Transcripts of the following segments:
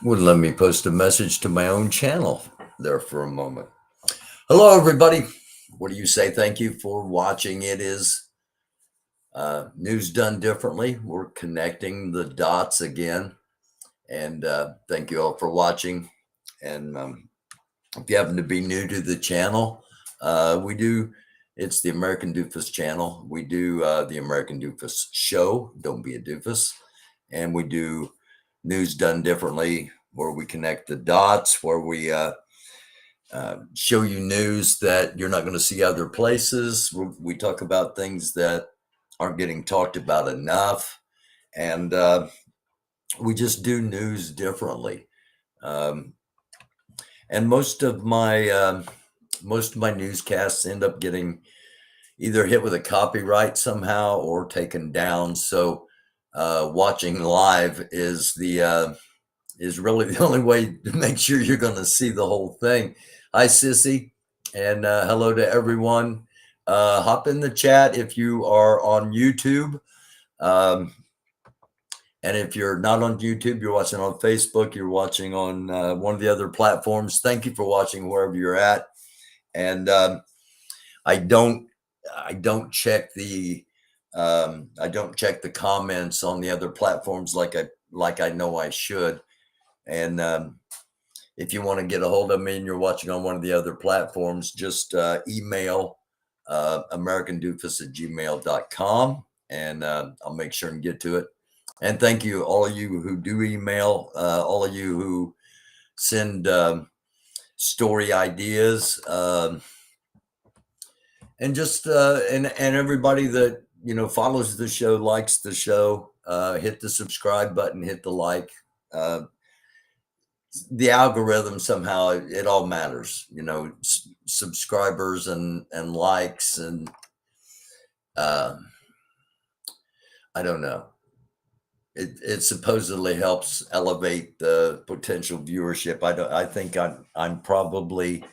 Would let me post a message to my own channel there for a moment. Hello, everybody. What do you say? Thank you for watching. It is news done differently. We're connecting the dots again. And thank you all for watching. And if you happen to be new to the channel, it's the American Doofus channel. We do the American Doofus show, Don't Be a Doofus. And we do news done differently, where we connect the dots, where we show you news that you're not going to see other places. We talk about things that aren't getting talked about enough. And we just do news differently. And most of my newscasts end up getting either hit with a copyright somehow or taken down. So watching live is really the only way to make sure you're going to see the whole thing. Hi, Sissy, and hello to everyone. Hop in the chat if you are on YouTube. And if you're not on YouTube, you're watching on Facebook, you're watching on one of the other platforms. Thank you for watching wherever you're at. And I don't check the comments on the other platforms like I know I should. And if you want to get a hold of me and you're watching on one of the other platforms, just email americandufus@gmail.com, and I'll make sure and get to it. And thank you, all of you who do email, all of you who send story ideas, and just and everybody that follows the show, likes the show. Hit the subscribe button, hit the like. The algorithm, somehow it all matters, subscribers and likes, and I don't know. It supposedly helps elevate the potential viewership. I think I'm probably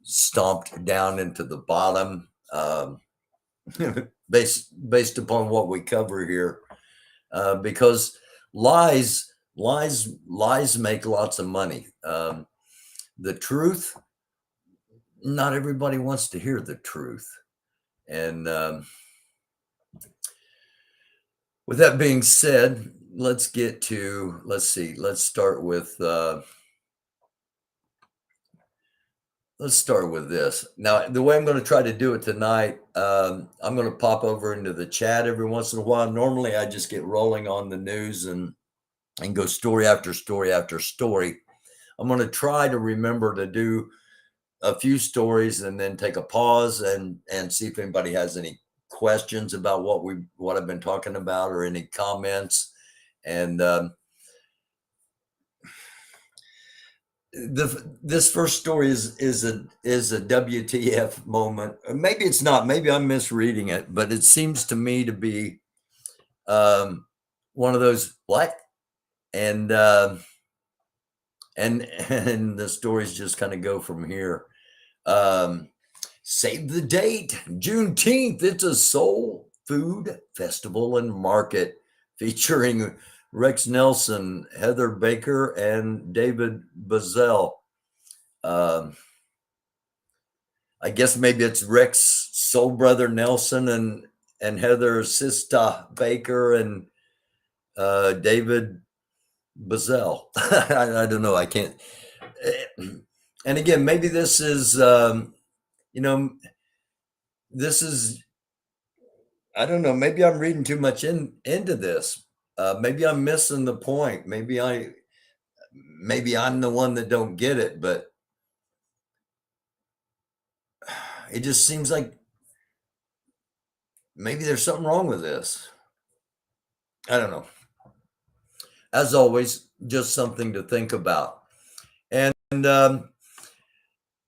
stomped down into the bottom, based upon what we cover here, because lies make lots of money. The truth, not everybody wants to hear the truth. And with that being said, let's start with this. Now, the way I'm going to try to do it tonight, I'm going to pop over into the chat every once in a while. Normally I just get rolling on the news and go story after story after story. I'm going to try to remember to do a few stories and then take a pause and see if anybody has any questions about what I've been talking about, or any comments. And this first story is a WTF moment. Maybe it's not. Maybe I'm misreading it, but it seems to me to be one of those what. And the stories just kind of go from here. Save the date, Juneteenth. It's a soul food festival and market featuring Rex Nelson, Heather Baker, and David Bazell. I guess maybe it's Rex soul brother Nelson and Heather sister Baker and David Bazell. I don't know. I can't. And again, maybe this is, this is, I don't know. Maybe I'm reading too much into this. Maybe I'm missing the point. Maybe I'm the one that don't get it, but it just seems like maybe there's something wrong with this. I don't know. As always, just something to think about. And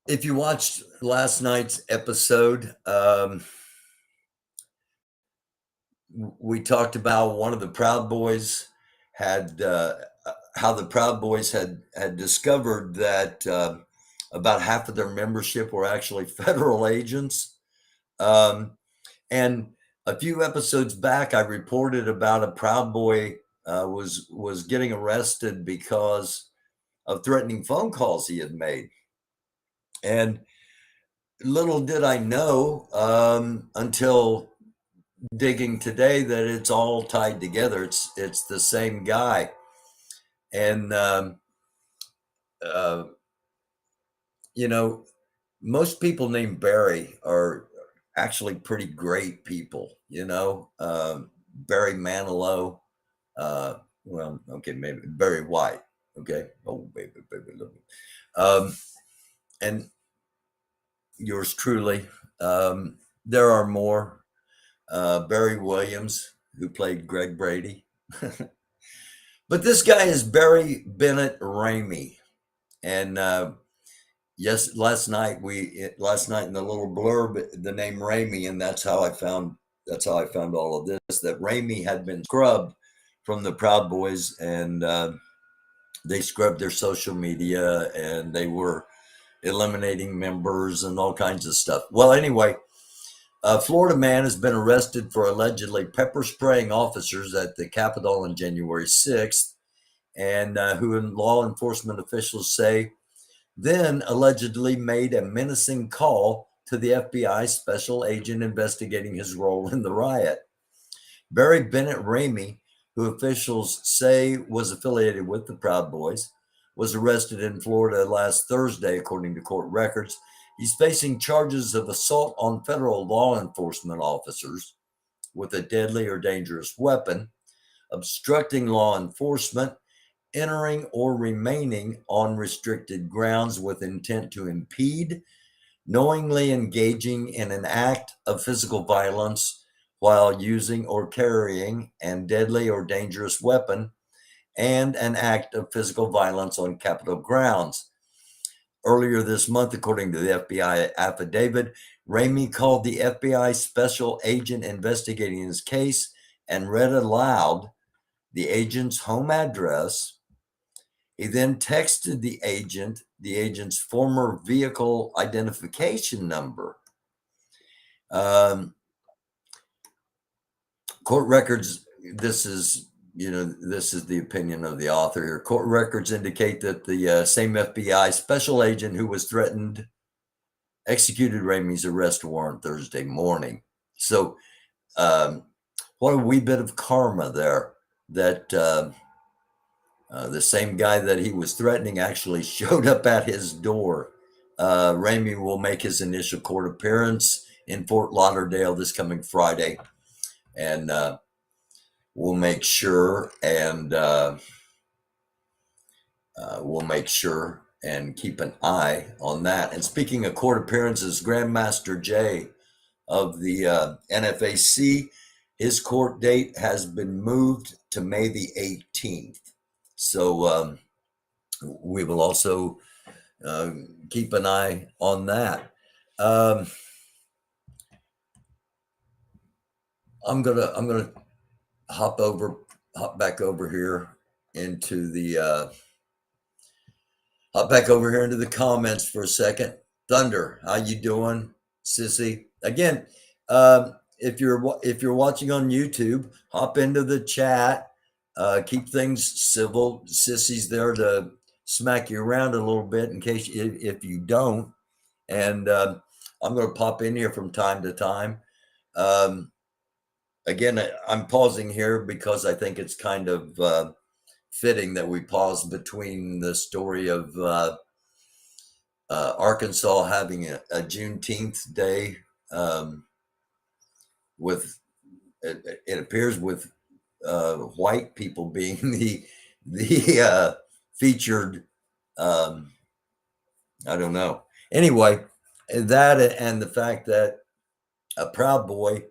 if you watched last night's episode, we talked about one of the Proud Boys had how the Proud Boys had discovered that about half of their membership were actually federal agents. And a few episodes back, I reported about a Proud Boy was getting arrested because of threatening phone calls he had made. And little did I know until digging today that it's all tied together. It's the same guy, and uh, you know, most people named Barry are actually pretty great people. Barry Manilow. Well, okay, maybe Barry White. Okay. Oh, baby, baby, look. Um, and yours truly. There are more. Barry Williams, who played Greg Brady. But this guy is Barry Bennett Ramey. And yes, last night in the little blurb, the name Ramey, and that's how I found all of this, that Ramey had been scrubbed from the Proud Boys, and they scrubbed their social media, and they were eliminating members and all kinds of stuff. Well, anyway, a Florida man has been arrested for allegedly pepper spraying officers at the Capitol on January 6th, and who law enforcement officials say then allegedly made a menacing call to the FBI special agent investigating his role in the riot. Barry Bennett Ramey, who officials say was affiliated with the Proud Boys, was arrested in Florida last Thursday, according to court records. He's facing charges of assault on federal law enforcement officers with a deadly or dangerous weapon, obstructing law enforcement, entering or remaining on restricted grounds with intent to impede, knowingly engaging in an act of physical violence while using or carrying a deadly or dangerous weapon, and an act of physical violence on Capitol grounds. Earlier this month, according to the FBI affidavit, Ramey called the FBI special agent investigating his case and read aloud the agent's home address. He then texted the agent's former vehicle identification number. Court records, this is the opinion of the author here. Court records indicate that the same FBI special agent who was threatened executed Ramey's arrest warrant Thursday morning. So, what a wee bit of karma there, that the same guy that he was threatening actually showed up at his door. Ramey will make his initial court appearance in Fort Lauderdale this coming Friday, and we'll make sure and keep an eye on that. And speaking of court appearances, Grandmaster Jay of the NFAC, his court date has been moved to May the 18th. So we will also keep an eye on that. I'm gonna hop back over here into the comments for a second. Thunder, how you doing, Sissy? Again, if you're watching on YouTube, hop into the chat. Keep things civil. Sissy's there to smack you around a little bit in case if you don't. And I'm going to pop in here from time to time. Again, I'm pausing here because I think it's kind of fitting that we pause between the story of Arkansas having a Juneteenth day with, it appears, with white people being the featured. I don't know. Anyway, that and the fact that a Proud Boy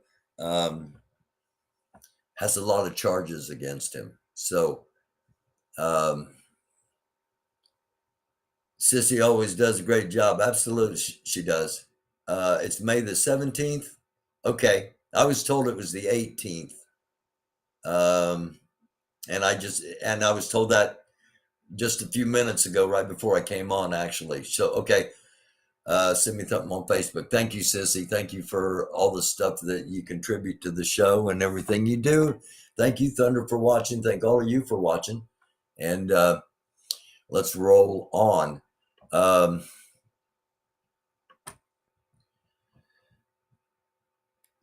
has a lot of charges against him. So Sissy always does a great job. Absolutely, she does. It's May the 17th. Okay, I was told it was the 18th. And I was told that just a few minutes ago, right before I came on, actually. So, okay. Send me something on Facebook. Thank you, Sissy. Thank you for all the stuff that you contribute to the show and everything you do. Thank you, Thunder, for watching. Thank all of you for watching. And let's roll on.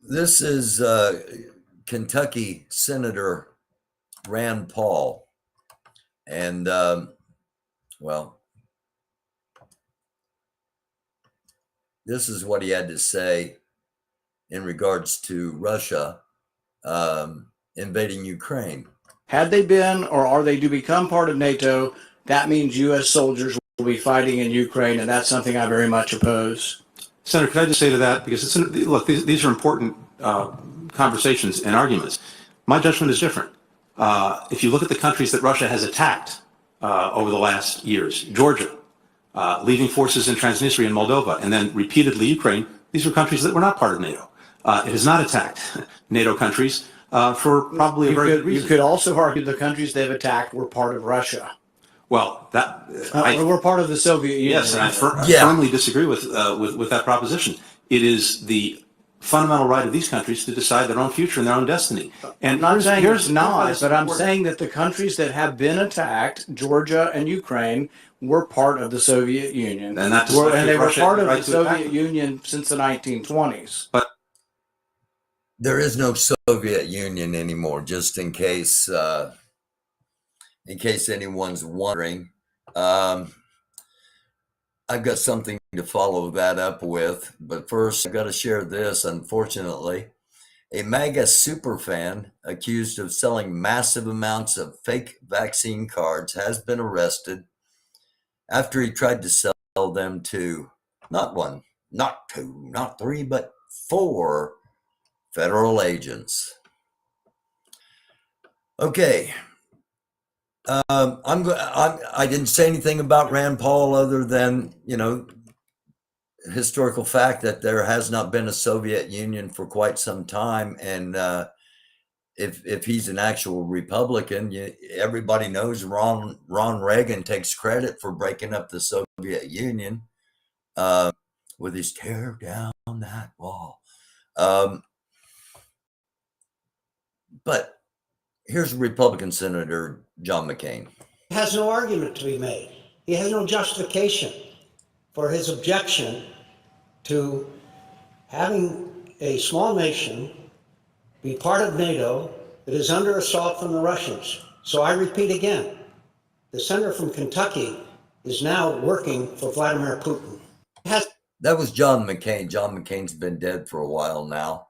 This is Kentucky Senator Rand Paul. And, well, this is what he had to say in regards to Russia invading Ukraine. Had they been or are they to become part of NATO, that means U.S. soldiers will be fighting in Ukraine, and that's something I very much oppose. Senator, could I just say to that, because look, these are important conversations and arguments. My judgment is different. If you look at the countries that Russia has attacked over the last years, Georgia, leaving forces in Transnistria and Moldova, and then repeatedly Ukraine, these are countries that were not part of NATO. It has not attacked NATO countries for probably a very good reason. You could also argue the countries they've attacked were part of Russia. Well, we're part of the Soviet Union. Yes, and I firmly disagree with that proposition. It is the fundamental right of these countries to decide their own future and their own destiny. And I'm not saying it's not, but I'm saying that the countries that have been attacked, Georgia and Ukraine, were part of the Soviet Union. And they were part of the Soviet Union since the 1920s. But there is no Soviet Union anymore, just in case anyone's wondering. I've got something to follow that up with, but first I've got to share this. Unfortunately, a MAGA superfan accused of selling massive amounts of fake vaccine cards has been arrested after he tried to sell them to not one, not two, not three, but 4 federal agents. Okay. I didn't say anything about Rand Paul other than, historical fact that there has not been a Soviet Union for quite some time. And if he's an actual Republican, everybody knows Ron Reagan takes credit for breaking up the Soviet Union with his tear down that wall. But here's Republican Senator John McCain. He has no argument to be made. He has no justification for his objection to having a small nation be part of NATO that is under assault from the Russians. So I repeat again, the senator from Kentucky is now working for Vladimir Putin. That was John McCain. John McCain's been dead for a while now.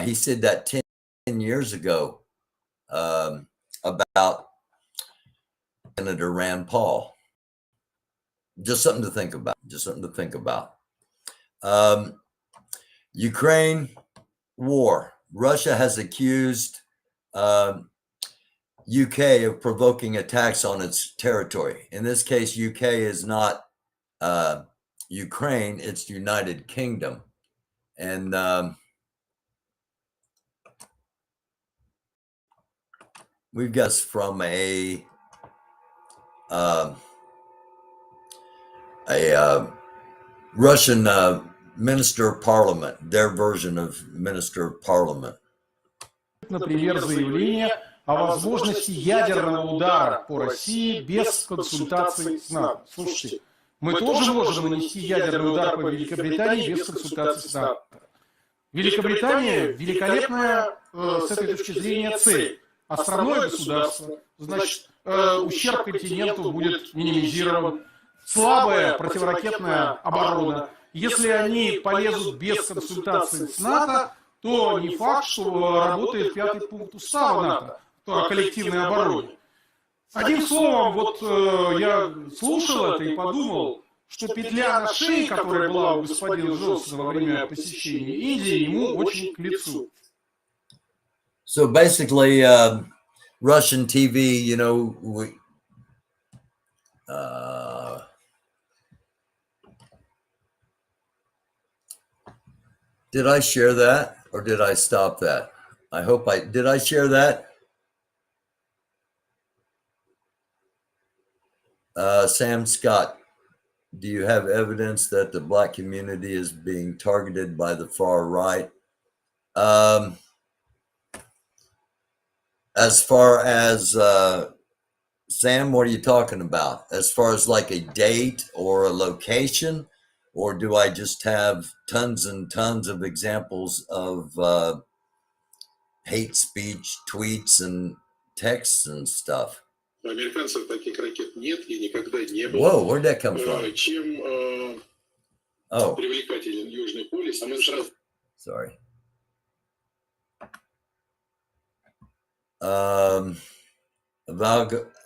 He said that 10 years ago about Senator Rand Paul. Just something to think about. Ukraine war. Russia has accused UK of provoking attacks on its territory. In this case, UK is not Ukraine, it's United Kingdom. And we've got this from a Russian Minister of Parliament, their version of Minister of Parliament. Например, заявление о возможности ядерного удара по России без консультации с НАТО. Слушайте, мы тоже можем нанести ядерный удар по Великобритании без консультации с НАТО. Великобритания великолепная с этой точки зрения цель. Островное государство, значит, ущерб континенту будет минимизирован. Слабая противоракетная оборона. Если они полезут без консультации с НАТО, то не факт, что работает 5-й пункт устава НАТО о коллективной обороне. Одним словом, вот я слушал это и подумал, что петля на шее, которая была у господина Джонсона во время посещения Индии, ему очень к лицу. So basically, Russian TV, did I share that or did I stop that? I hope did I share that? Sam Scott, do you have evidence that the Black community is being targeted by the far right? as far as Sam, what are you talking about? As far as like a date or a location, or do I just have tons and tons of examples of hate speech, tweets, and texts and stuff? У американцев таких ракет нет и никогда не было. Whoa, where'd that come from? Чем Oh, привлекателен Южный полюс, а мы сразу... sorry.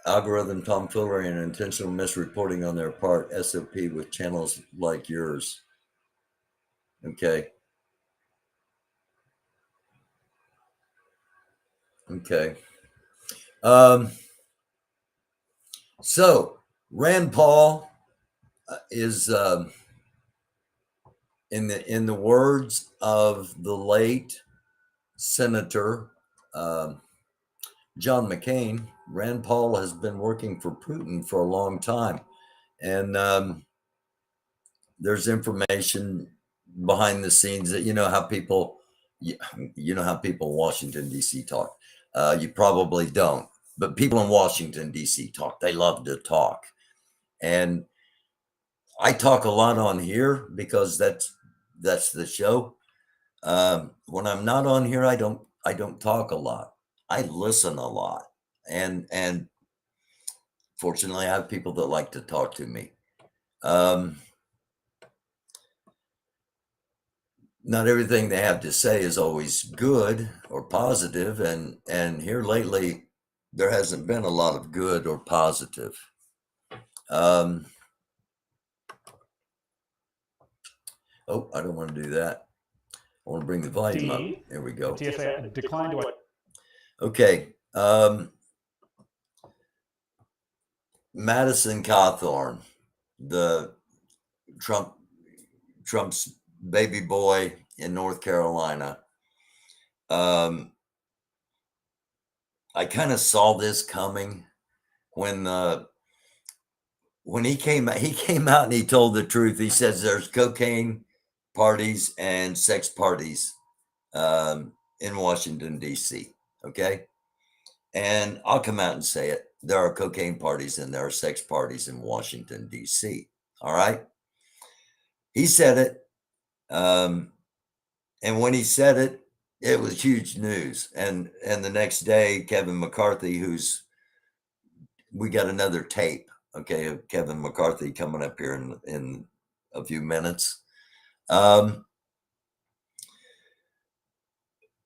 Algorithm tomfoolery and intentional misreporting on their part, SOP with channels like yours. Okay. Okay. So Rand Paul is in the words of the late Senator John McCain, Rand Paul has been working for Putin for a long time, and there's information behind the scenes that you know how people in Washington D.C. talk. You probably don't, but people in Washington D.C. talk. They love to talk, and I talk a lot on here because that's the show. When I'm not on here, I don't talk a lot. I listen a lot, and fortunately, I have people that like to talk to me. Not everything they have to say is always good or positive, and here lately, there hasn't been a lot of good or positive. Oh, I don't want to do that. I want to bring the volume up. There we go. TSA declined to... Okay. Madison Cawthorn, the Trump's baby boy in North Carolina. I kind of saw this coming when he came out and he told the truth. He says there's cocaine parties and sex parties in Washington, D.C. Okay. And I'll come out and say it. There are cocaine parties and there are sex parties in Washington, D.C. All right. He said it. And when he said it, it was huge news. And the next day, Kevin McCarthy, we got another tape, okay, of Kevin McCarthy coming up here in a few minutes.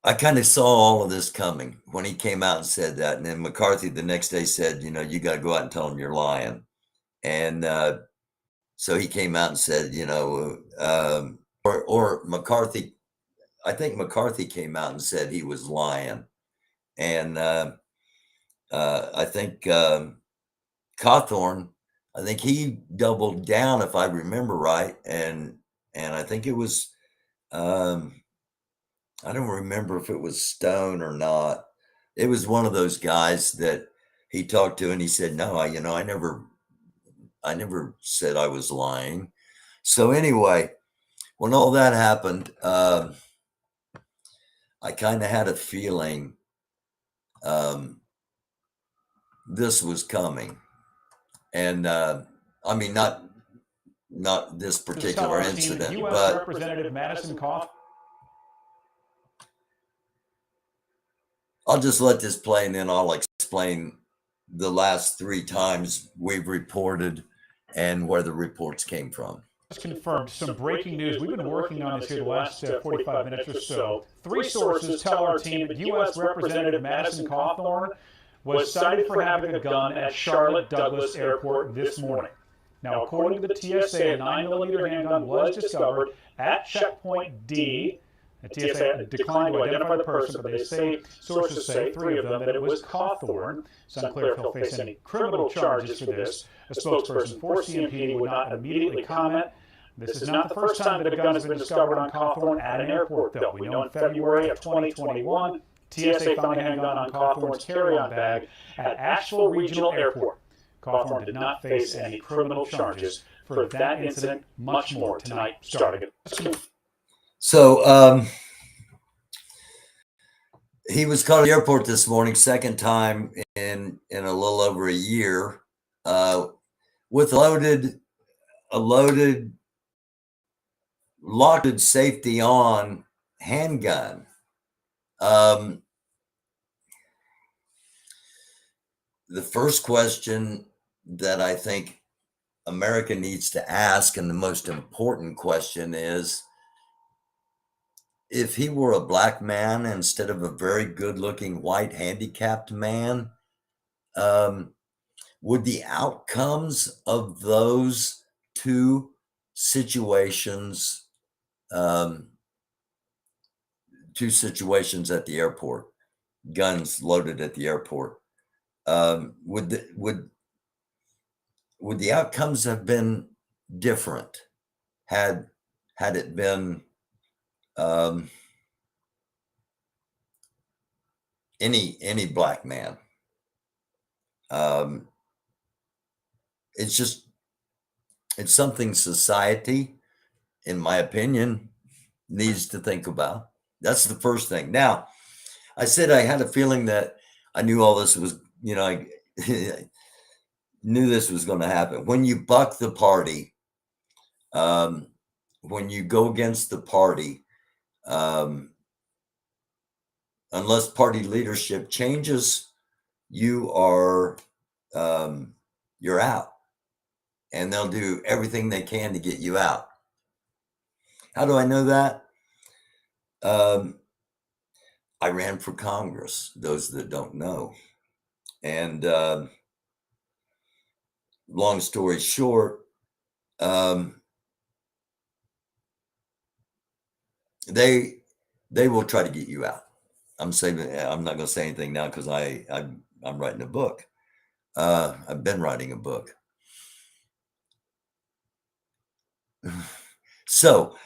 I kind of saw all of this coming when he came out and said that. And then McCarthy the next day said, you got to go out and tell him you're lying. And so he came out and said, or McCarthy, I think McCarthy came out and said he was lying. And I think Cawthorn, I think he doubled down, if I remember right. And I think it was, I don't remember if it was Stone or not. It was one of those guys that he talked to, and he said, "No, I never said I was lying." So anyway, when all that happened, I kind of had a feeling this was coming, and I mean, not this particular incident, but Representative Madison Cawthorn. I'll just let this play and then I'll explain the last 3 times we've reported and where the reports came from. Just confirmed some breaking news. We've been working on this here the last 45 minutes or so. 3 sources tell our team that U.S. Representative Madison Cawthorn was cited for having a gun at Charlotte Douglas Airport this morning. Now, according to the TSA, a 9mm handgun was discovered at checkpoint D. The TSA declined to identify the person, but sources say, 3 of them, that it was Cawthorn. It's unclear if he'll face any criminal charges for this. A spokesperson for CMPD would not immediately comment. This is not the first time that a gun has been discovered on Cawthorn at an airport, though. We know in February of 2021, TSA found a handgun on Cawthorn's carry-on bag at Asheville Regional Airport. Cawthorn did not face any criminal charges for that incident. Much more tonight, starting at... So He was caught at the airport this morning, second time in a little over a year, with a loaded locked safety on handgun. The first question that I think America needs to ask, and the most important question, is if he were a black man instead of a very good looking white handicapped man, would the outcomes of those two situations, at the airport, guns loaded at the airport, would the outcomes have been different had it been any black man? It's something society, in my opinion, needs to think about. That's the first thing. Now, I said I had a feeling that I knew all this was, I knew this was going to happen. When you buck the party, when you go against the party, unless party leadership changes, you're out, and they'll do everything they can to get you out. How do I know that? I ran for Congress, those that don't know. And long story short, they will try to get you out. I'm not going to say anything now because I'm writing a book. I've been writing a book. So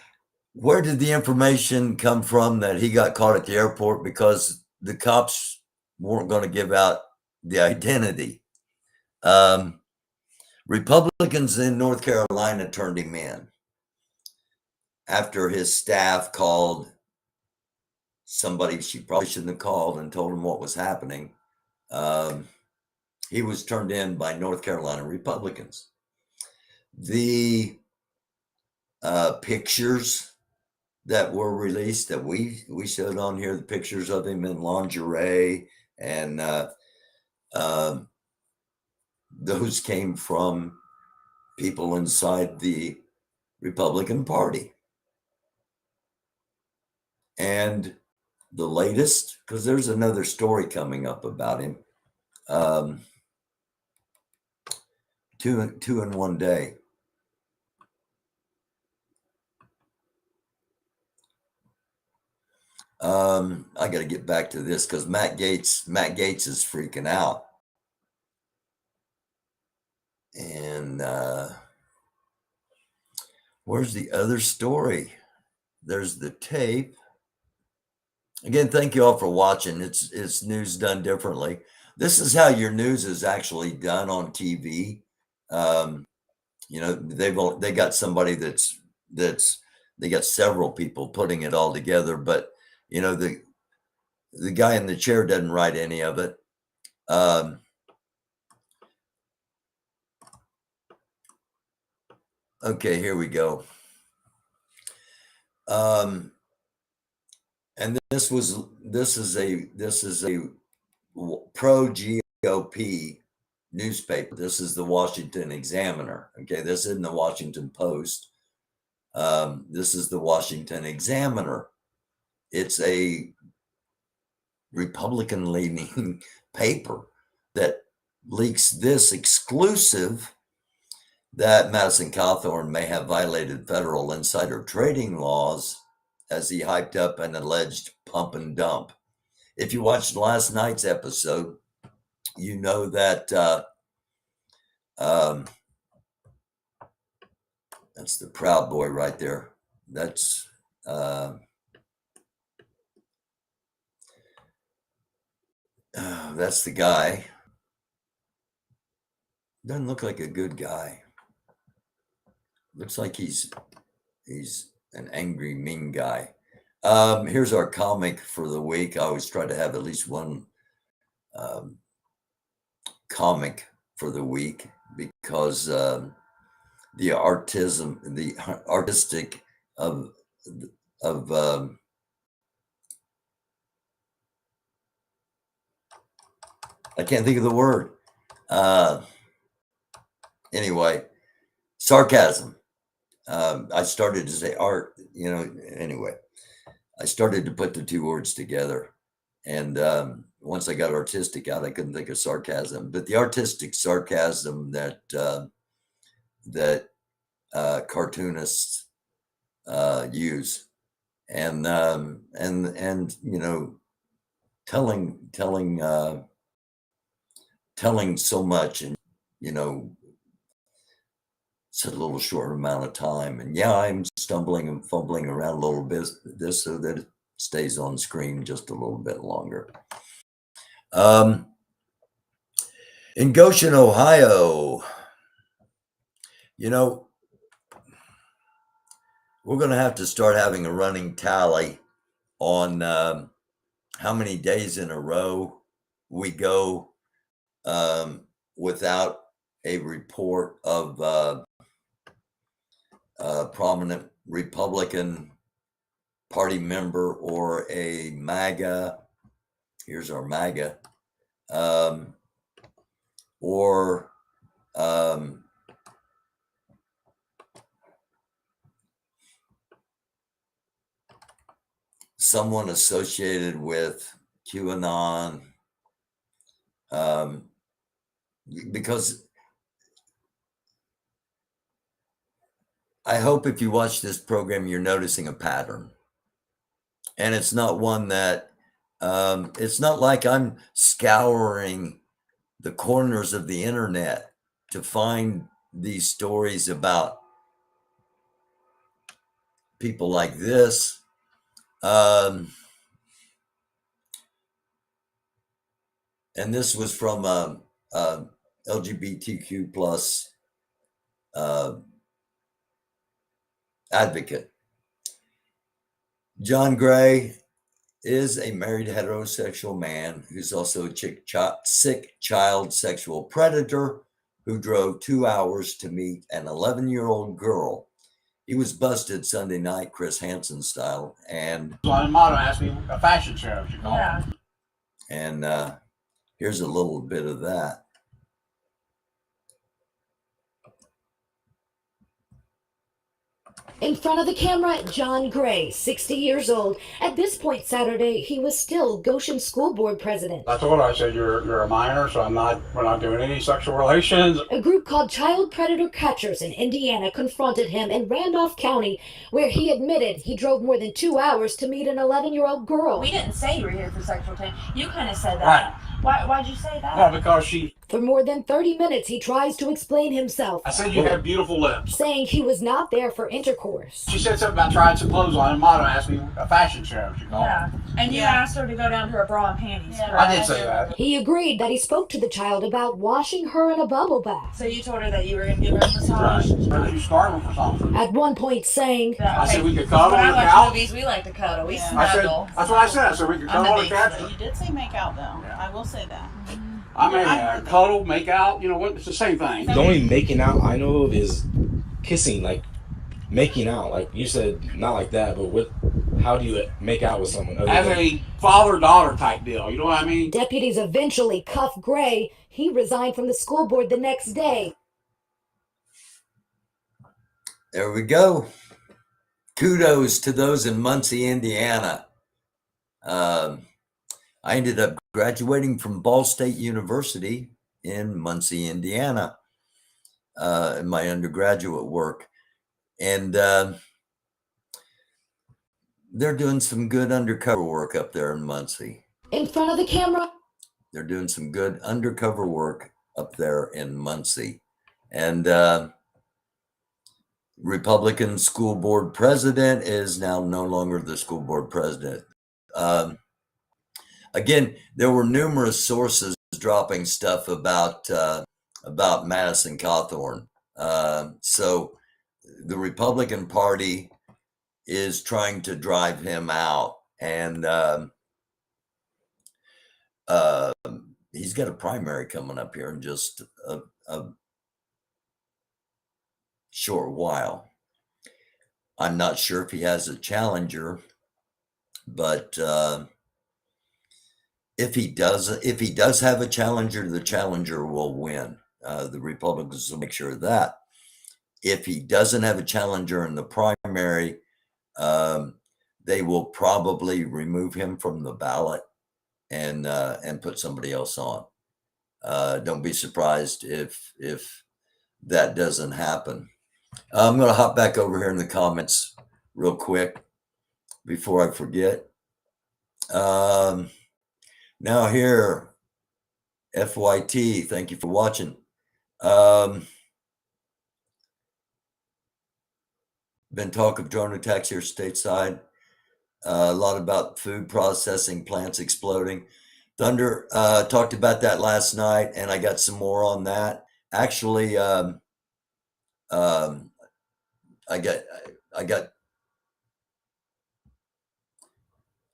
where did the information come from that he got caught at the airport? Because the cops weren't going to give out the identity. Republicans in North Carolina turned him in after his staff called somebody she probably shouldn't have called and told him what was happening. He was turned in by North Carolina Republicans. The pictures that were released that we showed on here, the pictures of him in lingerie, and those came from people inside the Republican Party. And the latest, because there's another story coming up about him, two in one day. I got to get back to this because Matt Gaetz is freaking out. And where's the other story? There's the tape. Again, thank you all for watching. It's news done differently. This is how your news is actually done on TV. They got somebody that's they got several people putting it all together, but the guy in the chair doesn't write any of it. Okay, here we go. And this is a pro GOP newspaper. This is the Washington Examiner. Okay, this isn't the Washington Post. This is the Washington Examiner. It's a Republican-leaning paper that leaks this exclusive that Madison Cawthorn may have violated federal insider trading laws as he hyped up an alleged pump and dump. If you watched last night's episode, you know that that's the Proud Boy right there. That's the guy. Doesn't look like a good guy. Looks like he's an angry, mean guy. Here's our comic for the week. I always try to have at least one comic for the week because the artistic of I can't think of the word. Anyway, sarcasm. I started to say art, anyway, I started to put the two words together. And once I got artistic out, I couldn't think of sarcasm, but the artistic sarcasm that cartoonists use, and telling so much in such a little short amount of time. And yeah, I'm stumbling and fumbling around a little bit this so that it stays on screen just a little bit longer. In Goshen, Ohio, we're going to have to start having a running tally on how many days in a row we go without a report of a prominent Republican Party member or a MAGA. Here's our MAGA. Or someone associated with QAnon, because I hope if you watch this program, you're noticing a pattern. And it's not one that, it's not like I'm scouring the corners of the internet to find these stories about people like this. And this was from LGBTQ plus advocate. John Gray is a married heterosexual man who's also a sick child sexual predator who drove 2 hours to meet an 11-year-old girl. He was busted Sunday night, Chris Hansen style, and Motto asked me a fashion show. Yeah. And here's a little bit of that. In front of the camera, John Gray, 60 years old. At this point Saturday, he was still Goshen School Board president. I told her, I said, you're a minor, so we're not doing any sexual relations. A group called Child Predator Catchers in Indiana confronted him in Randolph County, where he admitted he drove more than 2 hours to meet an 11-year-old girl. We didn't say you were here for sexual attention. You kind of said that. Right. Why'd you say that? Well, because For more than 30 minutes, he tries to explain himself, I said you have beautiful lips. saying he was not there for intercourse. She said something about trying some clothes on, and Motto asked me a fashion show. Yeah. And you asked her to go down to her bra and panties. Yeah, I did say that. He agreed that he spoke to the child about washing her in a bubble bath. So you told her that you were going to give her a massage. Right. You started for something. At one point saying, Yeah, I said we okay. could cuddle When on I the watch couch. movies, we like to cuddle. We I said, snuggle. that's what I said. So we could I'm cuddle a on the big couch. fan. You did say make out though. I will say that. I mean, cuddle, make out, it's the same thing. The only making out I know of is kissing, like making out. Like you said, not like that, but how do you make out with someone? As a father-daughter type deal, you know what I mean? deputies eventually cuffed Gray. He resigned from the school board the next day. There we go. Kudos to those in Muncie, Indiana. I ended up graduating from Ball State University in Muncie, Indiana, in my undergraduate work. And they're doing some good undercover work up there in Muncie. In front of the camera, They're doing some good undercover work up there in Muncie. And Republican school board president is now no longer the school board president. Again, there were numerous sources dropping stuff about Madison Cawthorn. So the Republican Party is trying to drive him out, and he's got a primary coming up here in just a short while. I'm not sure if he has a challenger, but if he does have a challenger, the challenger will win. The Republicans will make sure of that. If he doesn't have a challenger in the primary, they will probably remove him from the ballot and put somebody else on. Don't be surprised if that doesn't happen. I'm going to hop back over here in the comments real quick before I forget. Now here, FYT, thank you for watching. Been talk of drone attacks here stateside. A lot about food processing plants exploding. Thunder talked about that last night, and I got some more on that. Actually, I got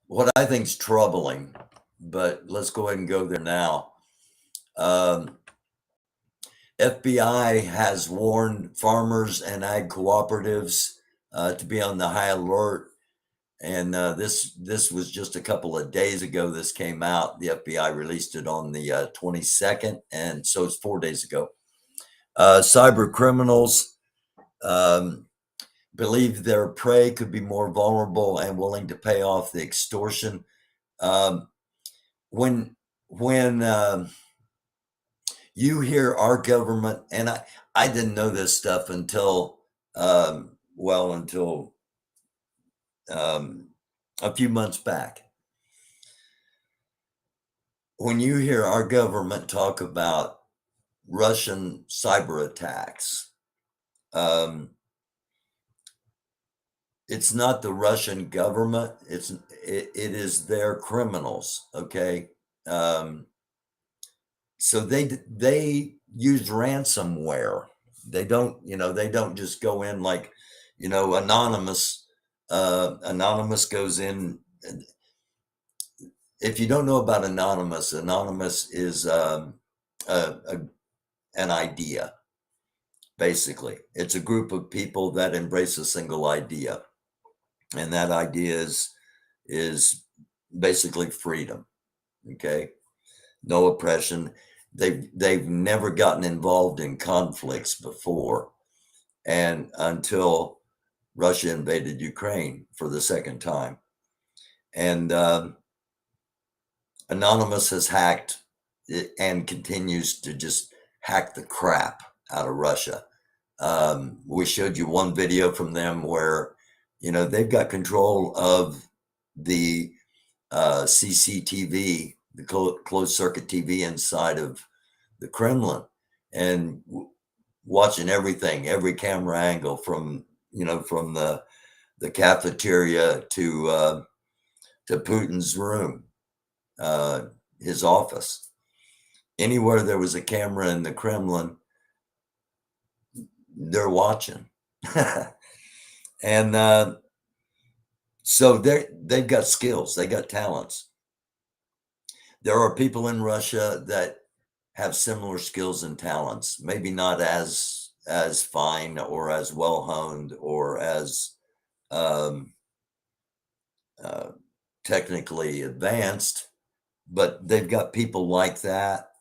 what I think is troubling, but let's go ahead and go there now. FBI has warned farmers and ag cooperatives to be on the high alert. And this was just a couple of days ago. This came out. The FBI released it on the 22nd, and so it's 4 days ago. Cyber criminals believe their prey could be more vulnerable and willing to pay off the extortion. When you hear our government, and I didn't know this stuff until until a few months back. When you hear our government talk about Russian cyber attacks, it's not the Russian government. It is their criminals. Okay. So they use ransomware. They don't just go in like, anonymous. Anonymous goes in. If you don't know about Anonymous is an idea. Basically, it's a group of people that embrace a single idea, and that idea is basically freedom. Okay, no oppression. They've never gotten involved in conflicts before, and until Russia invaded Ukraine for the second time. And Anonymous has hacked and continues to just hack the crap out of Russia. We showed you one video from them where, they've got control of the CCTV, the closed circuit TV inside of the Kremlin, and watching everything, every camera angle from the cafeteria to Putin's room, his office. Anywhere there was a camera in the Kremlin, they're watching. And so they've got skills, they got talents. There are people in Russia that have similar skills and talents, maybe not as fine or as well honed or as technically advanced, but they've got people like that.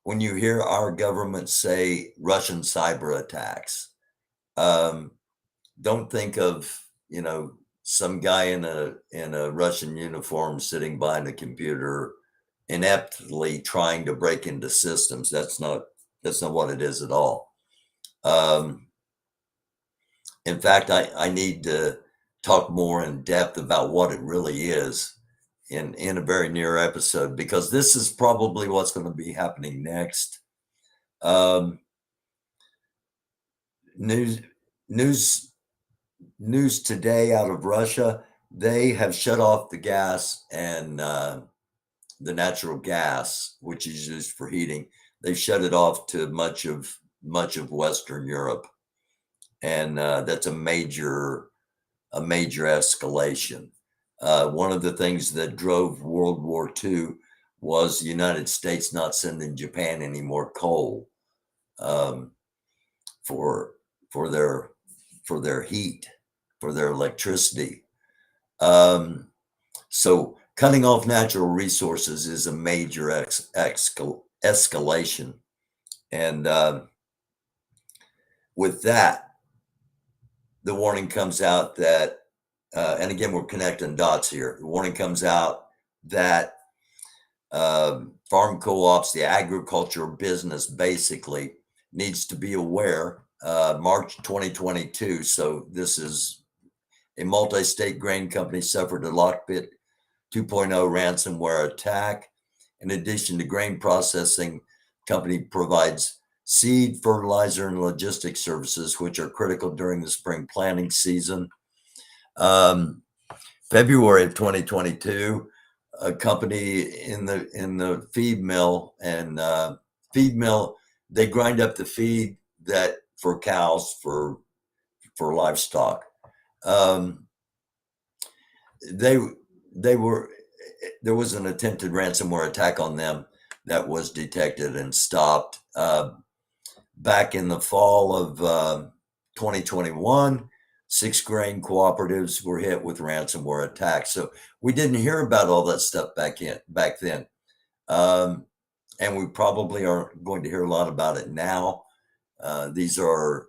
When you hear our government say Russian cyber attacks, don't think of some guy in a Russian uniform sitting behind a computer ineptly trying to break into systems. That's not what it is at all. In fact, I need to talk more in depth about what it really is in a very near episode, because this is probably what's going to be happening next. News today out of Russia, they have shut off the gas and the natural gas, which is used for heating. They've shut it off to much of Western Europe, and that's a major a major escalation. One of the things that drove World War II was the United States not sending Japan any more coal for their heat, for their electricity. So cutting off natural resources is a major escalation. And with that, the warning comes out that, and again, we're connecting dots here. The warning comes out that farm co-ops, the agriculture business basically needs to be aware, March 2022. So this is a multi-state grain company suffered a Lockbit 2.0 ransomware attack. In addition to grain processing, company provides seed, fertilizer, and logistics services, which are critical during the spring planting season. February of 2022, a company in the feed mill, they grind up the feed that for cows, for livestock. There was an attempted ransomware attack on them that was detected and stopped back in the fall of 2021. 6 grain cooperatives were hit with ransomware attacks. So we didn't hear about all that stuff back then. And we probably aren't going to hear a lot about it now. These are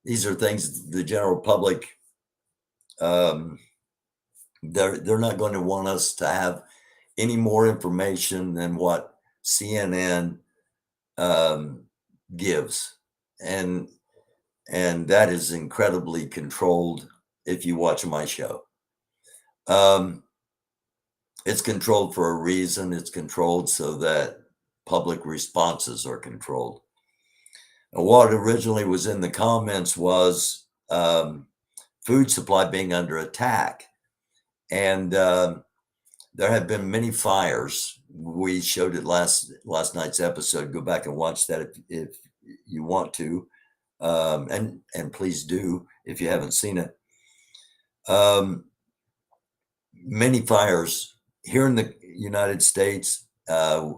things the general public, they're not going to want us to have any more information than what CNN gives. And that is incredibly controlled if you watch my show. It's controlled for a reason. It's controlled so that public responses are controlled. And what originally was in the comments was food supply being under attack. And there have been many fires. We showed it last night's episode. Go back and watch that if you want to. And please do if you haven't seen it. Many fires here in the United States.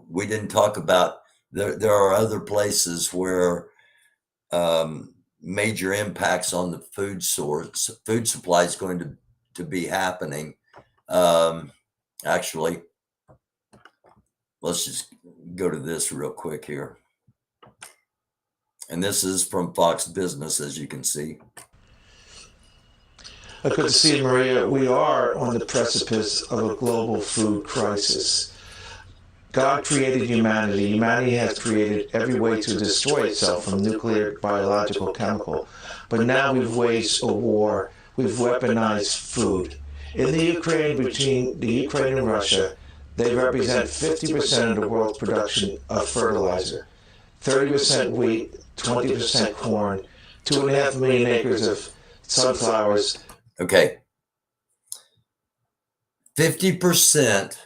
We didn't talk about there are other places where major impacts on the food supply is going to be happening. Actually, let's just go to this real quick here. And this is from Fox Business, as you can see. Good to see you, Maria. We are on the precipice of a global food crisis. God created humanity. Humanity has created every way to destroy itself, from nuclear, biological, chemical. But now we've waged a war. We've weaponized food. In the Ukraine, between the Ukraine and Russia, they represent 50% of the world's production of fertilizer. 30% wheat, 20% corn, 2.5 million acres of sunflowers. Okay. 50%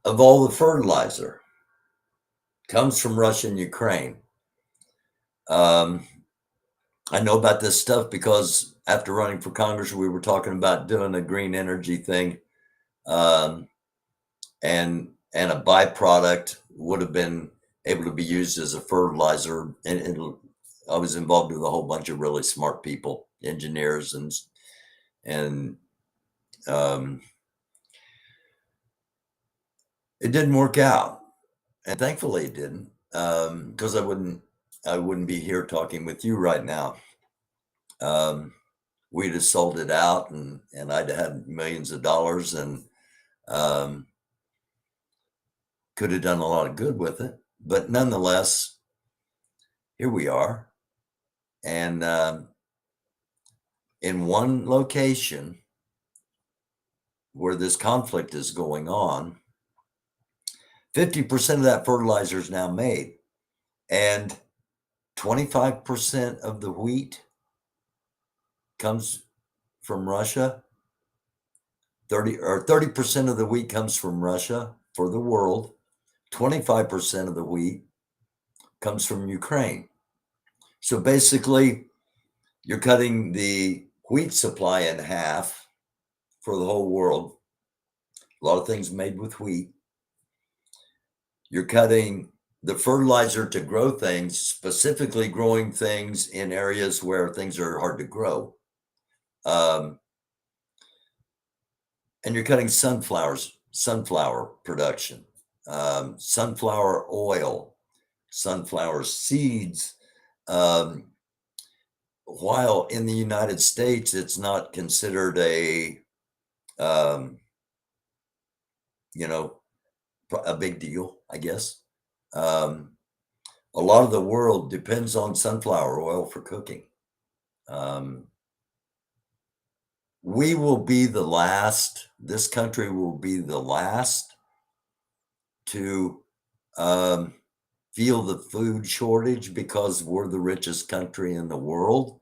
of all the fertilizer comes from Russia and Ukraine. I know about this stuff because after running for Congress, we were talking about doing a green energy thing. And a byproduct would have been able to be used as a fertilizer. And I was involved with a whole bunch of really smart people, engineers, and it didn't work out. And thankfully it didn't, because I wouldn't be here talking with you right now. We'd have sold it out and I'd had millions of dollars and could have done a lot of good with it. But nonetheless, here we are. And in one location where this conflict is going on, 50% of that fertilizer is now made. And 25% of the wheat comes from Russia. 30% of the wheat comes from Russia for the world. 25% of the wheat comes from Ukraine. So basically, you're cutting the wheat supply in half for the whole world. A lot of things made with wheat. You're cutting the fertilizer to grow things, specifically growing things in areas where things are hard to grow. And you're cutting sunflower production, sunflower oil, sunflower seeds. While in the United States, it's not considered a, a big deal, I guess. A lot of the world depends on sunflower oil for cooking. We will be the last, this country will be the last to feel the food shortage because we're the richest country in the world.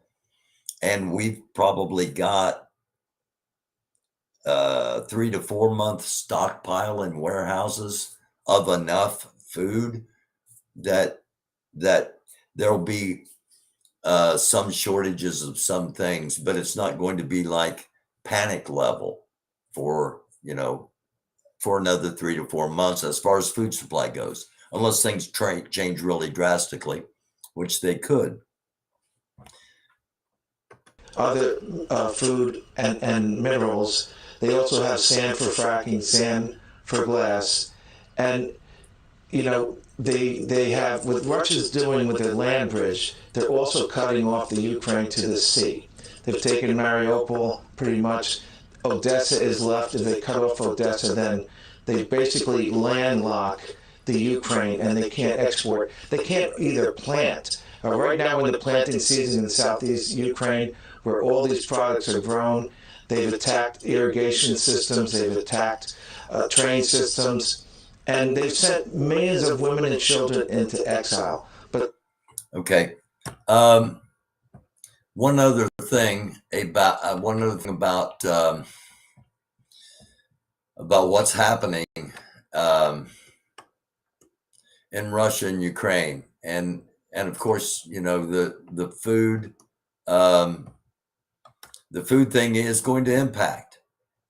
And we've probably got 3 to 4 month stockpile in warehouses of enough food that there'll be some shortages of some things, but it's not going to be like panic level for another 3 to 4 months as far as food supply goes, unless things change really drastically, which they could. Other food and minerals. They also have sand for fracking, sand for glass, and they have, with Russia's doing with their land bridge, they're also cutting off the Ukraine to the sea. They've taken Mariupol pretty much. Odessa is left. If they cut off Odessa, then they basically landlock the Ukraine, and they can't export. They can't either plant. Right now, in the planting season in southeast Ukraine, where all these products are grown, they've attacked irrigation systems, they've attacked train systems, and they've sent millions of women and children into exile. But okay, one other thing about what's happening in Russia and Ukraine, and of course, the food. The food thing is going to impact,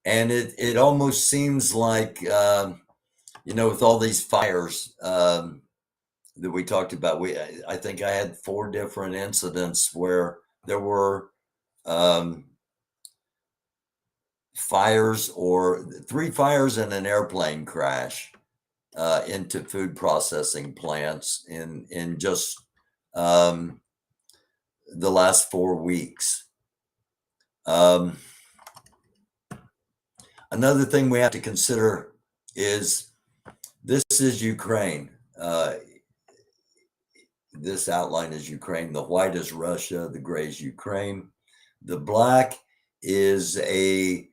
and it almost seems like with all these fires that we talked about, I think I had 4 different incidents where there were fires, or 3 fires and an airplane crash into food processing plants in just the last 4 weeks. Another thing we have to consider is this is Ukraine. This outline is Ukraine. The white is Russia. The gray is Ukraine. The black is a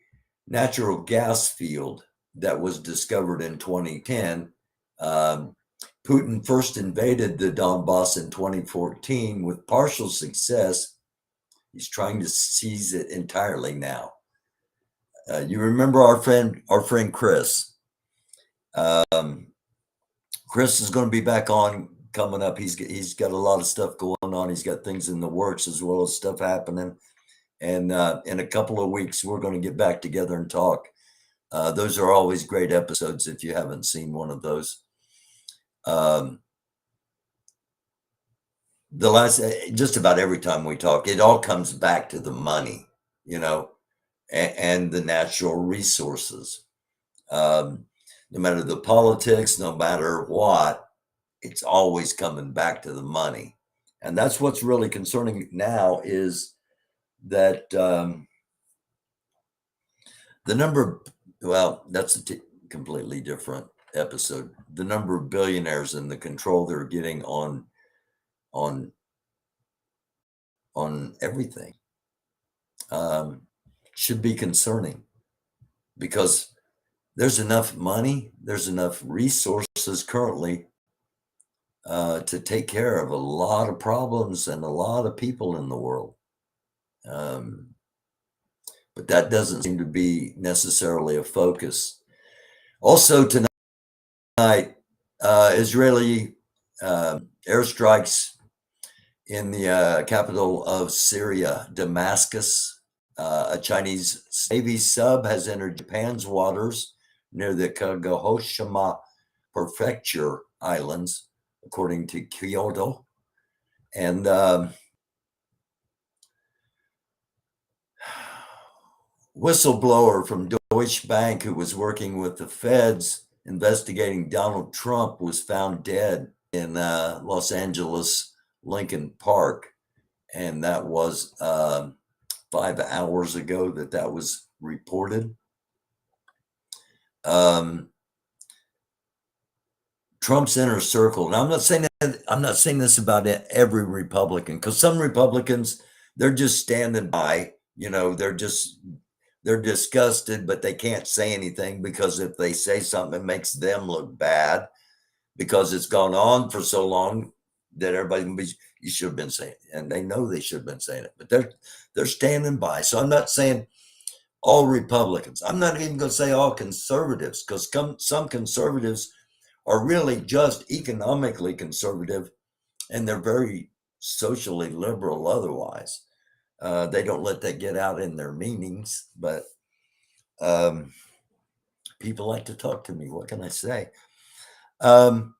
natural gas field that was discovered in 2010. Putin first invaded the Donbass in 2014 with partial success. He's trying to seize it entirely now. You remember our friend Chris. Chris is going to be back on coming up. He's got a lot of stuff going on. He's got things in the works as well as stuff happening. And in a couple of weeks, we're going to get back together and talk. Those are always great episodes if you haven't seen one of those. Just about every time we talk, it all comes back to the money, and the natural resources. No matter the politics, no matter what, it's always coming back to the money. And that's what's really concerning now, is that the number, that's a completely different episode. The number of billionaires and the control they're getting on everything should be concerning, because there's enough money, there's enough resources currently to take care of a lot of problems and a lot of people in the world. But that doesn't seem to be necessarily a focus. Also tonight, Israeli airstrikes in the capital of Syria, Damascus. A Chinese Navy sub has entered Japan's waters near the Kagoshima Prefecture Islands, according to Kyoto. And whistleblower from Deutsche Bank who was working with the feds investigating Donald Trump was found dead in Los Angeles Lincoln Park. And that was 5 hours ago that was reported. Trump's inner circle. Now, I'm not saying this about every Republican, because some Republicans, they're just standing by. You know, they're disgusted, but they can't say anything, because if they say something, it makes them look bad, because it's gone on for so long that everybody will be, you should have been saying it. And they know they should have been saying it, but they're standing by. So I'm not saying all Republicans. I'm not even going to say all conservatives, because some conservatives are really just economically conservative, and they're very socially liberal otherwise. They don't let that get out in their meetings, but people like to talk to me. What can I say? The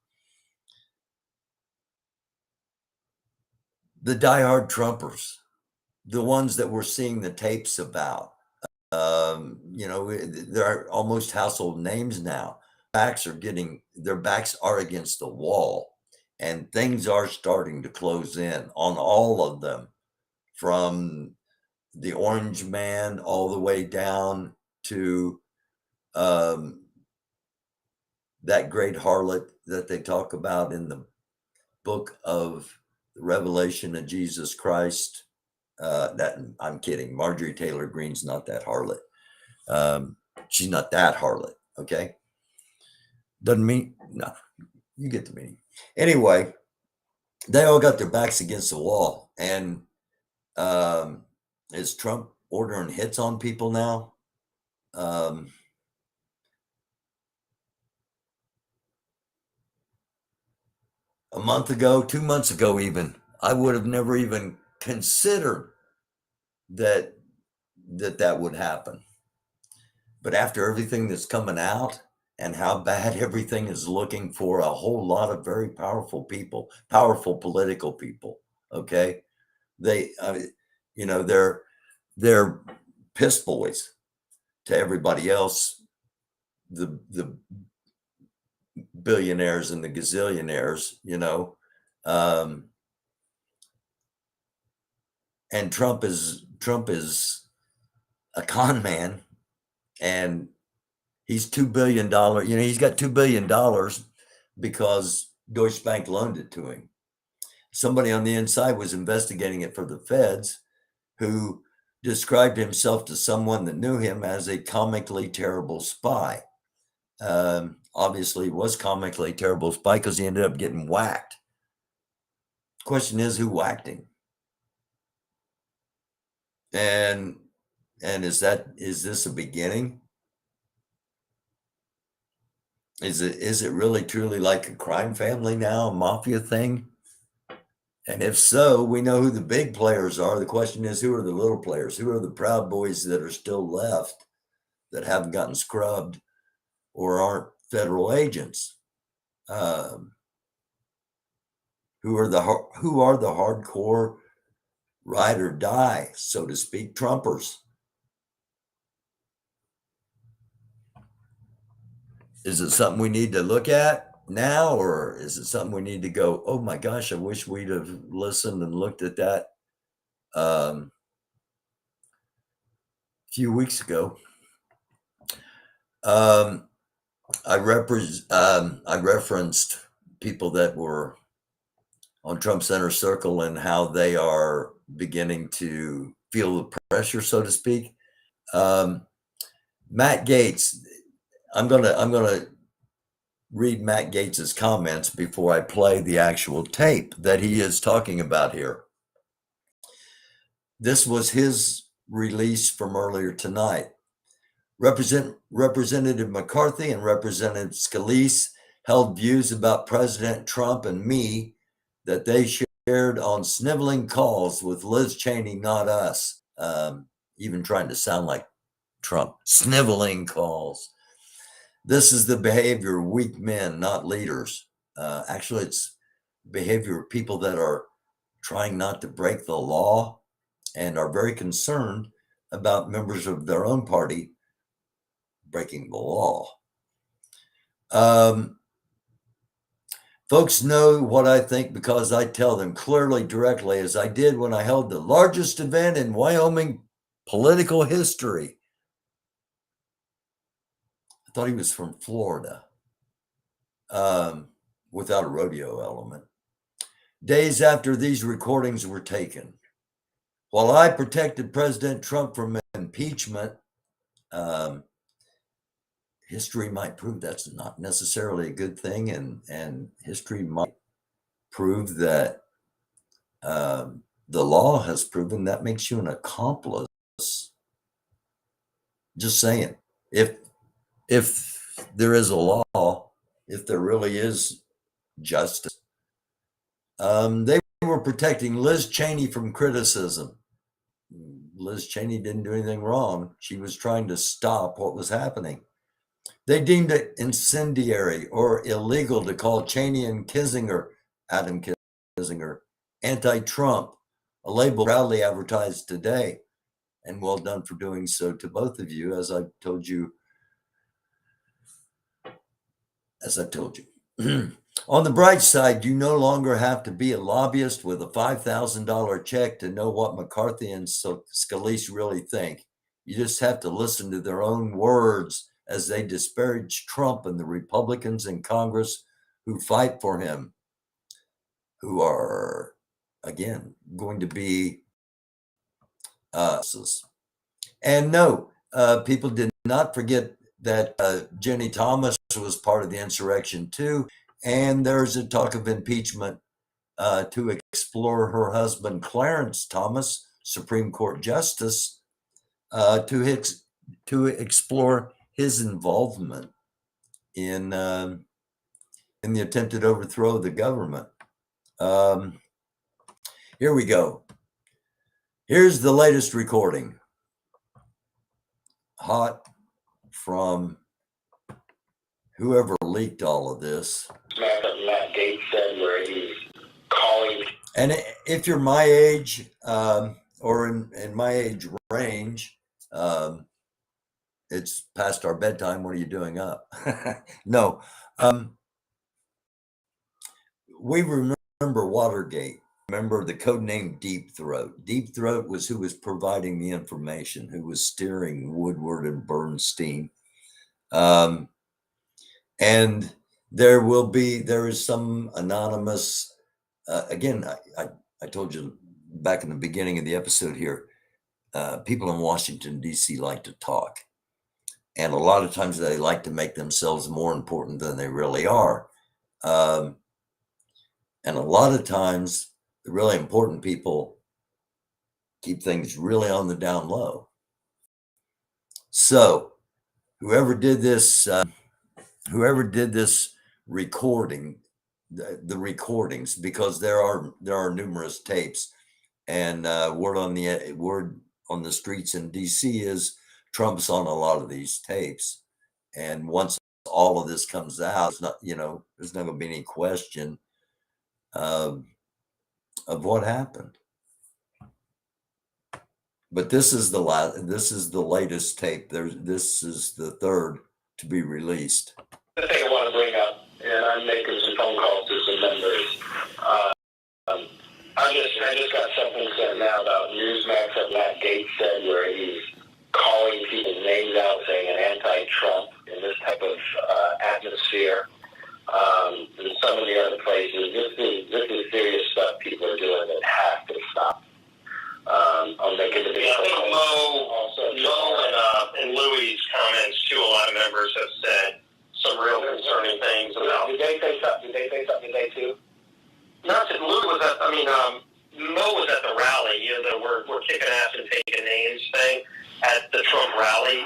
diehard Trumpers, the ones that we're seeing the tapes about, you know, they're almost household names now. Their backs are against the wall, and things are starting to close in on all of them, from the Orange Man all the way down to that great harlot that they talk about in the book of the Revelation of Jesus Christ. That I'm kidding. Marjorie Taylor Greene's not that harlot. She's not that harlot. Okay. Doesn't mean, no, you get the meaning. Anyway, they all got their backs against the wall. And is Trump ordering hits on people now? A month ago, 2 months ago even, I would have never even considered that would happen. But after everything that's coming out and how bad everything is looking for a whole lot of very powerful people, powerful political people, okay? They, you know, they're piss boys to everybody else, the billionaires and the gazillionaires, you know. And Trump is a con man, and he's $2 billion. You know, he's got $2 billion because Deutsche Bank loaned it to him. Somebody on the inside was investigating it for the feds, who described himself to someone that knew him as a comically terrible spy. Obviously, he was comically terrible spy because he ended up getting whacked. Question is, who whacked him? And is this a beginning? Is it really truly like a crime family now, a mafia thing? And if so, we know who the big players are. The question is, who are the little players? Who are the Proud Boys that are still left that haven't gotten scrubbed or aren't federal agents? Who are the hardcore ride or die, so to speak, Trumpers? Is it something we need to look at now, or is it something we need to go, oh my gosh, I wish we'd have listened and looked at that a few weeks ago? I referenced people that were on Trump's inner circle and how they are beginning to feel the pressure, so to speak. Matt Gaetz, I'm gonna read Matt Gaetz's comments before I play the actual tape that he is talking about here. This was his release from earlier tonight. Representative McCarthy and Representative Scalise held views about President Trump and me that they shared on sniveling calls with Liz Cheney, not us. even trying to sound like Trump, sniveling calls. This is the behavior of weak men, not leaders. Actually, it's behavior of people that are trying not to break the law and are very concerned about members of their own party breaking the law. Folks know what I think because I tell them clearly, directly, as I did when I held the largest event in Wyoming political history. I thought he was from Florida, without a rodeo element. Days after these recordings were taken, while I protected President Trump from impeachment, history might prove that's not necessarily a good thing, and history might prove that the law has proven that makes you an accomplice. Just saying, if there is a law, if there really is justice, they were protecting Liz Cheney from criticism. Liz Cheney didn't do anything wrong. She was trying to stop what was happening. They deemed it incendiary or illegal to call Cheney and Kissinger, Adam Kissinger, anti-Trump, a label proudly advertised today. And well done for doing so to both of you, as I've told you. On the bright side, you no longer have to be a lobbyist with a $5,000 check to know what McCarthy and Scalise really think. You just have to listen to their own words as they disparage Trump and the Republicans in Congress who fight for him, who are, again, going to be and no, people did not forget that Jenny Thomas was part of the insurrection too. And there's a talk of impeachment to explore her husband, Clarence Thomas, Supreme Court Justice, to explore his involvement in the attempted overthrow of the government. Here we go. Here's the latest recording. Hot from whoever leaked all of this. Matt Gaetz said where he's calling. And if you're my age or in my age range, it's past our bedtime. What are you doing up? No. We remember Watergate. Remember the code name Deep Throat. Deep Throat was who was providing the information, who was steering Woodward and Bernstein. And there is some anonymous, again, I told you back in the beginning of the episode here, people in Washington, D.C. like to talk. And a lot of times they like to make themselves more important than they really are. And a lot of times the really important people keep things really on the down low. So whoever did this recording, the recordings, because there are numerous tapes, and word on the streets in DC is Trump's on a lot of these tapes, and once all of this comes out, it's not, there's not going to be any question of what happened. But this is the latest tape. This is the third to be released. The thing I want to bring up, and I'm making some phone calls to some members. I just got something sent now about Newsmax that Matt Gaetz said where he's calling people's names out, saying an anti-Trump in this type of atmosphere. And some of the other places, this is serious stuff people are doing that have to stop. I'll make it a big and Louis' comments too. A lot of members have said some real concerning things about. Did they say something today too? Not that Louis was at. Mo was at the rally. We're kicking ass and taking names thing at the Trump rally.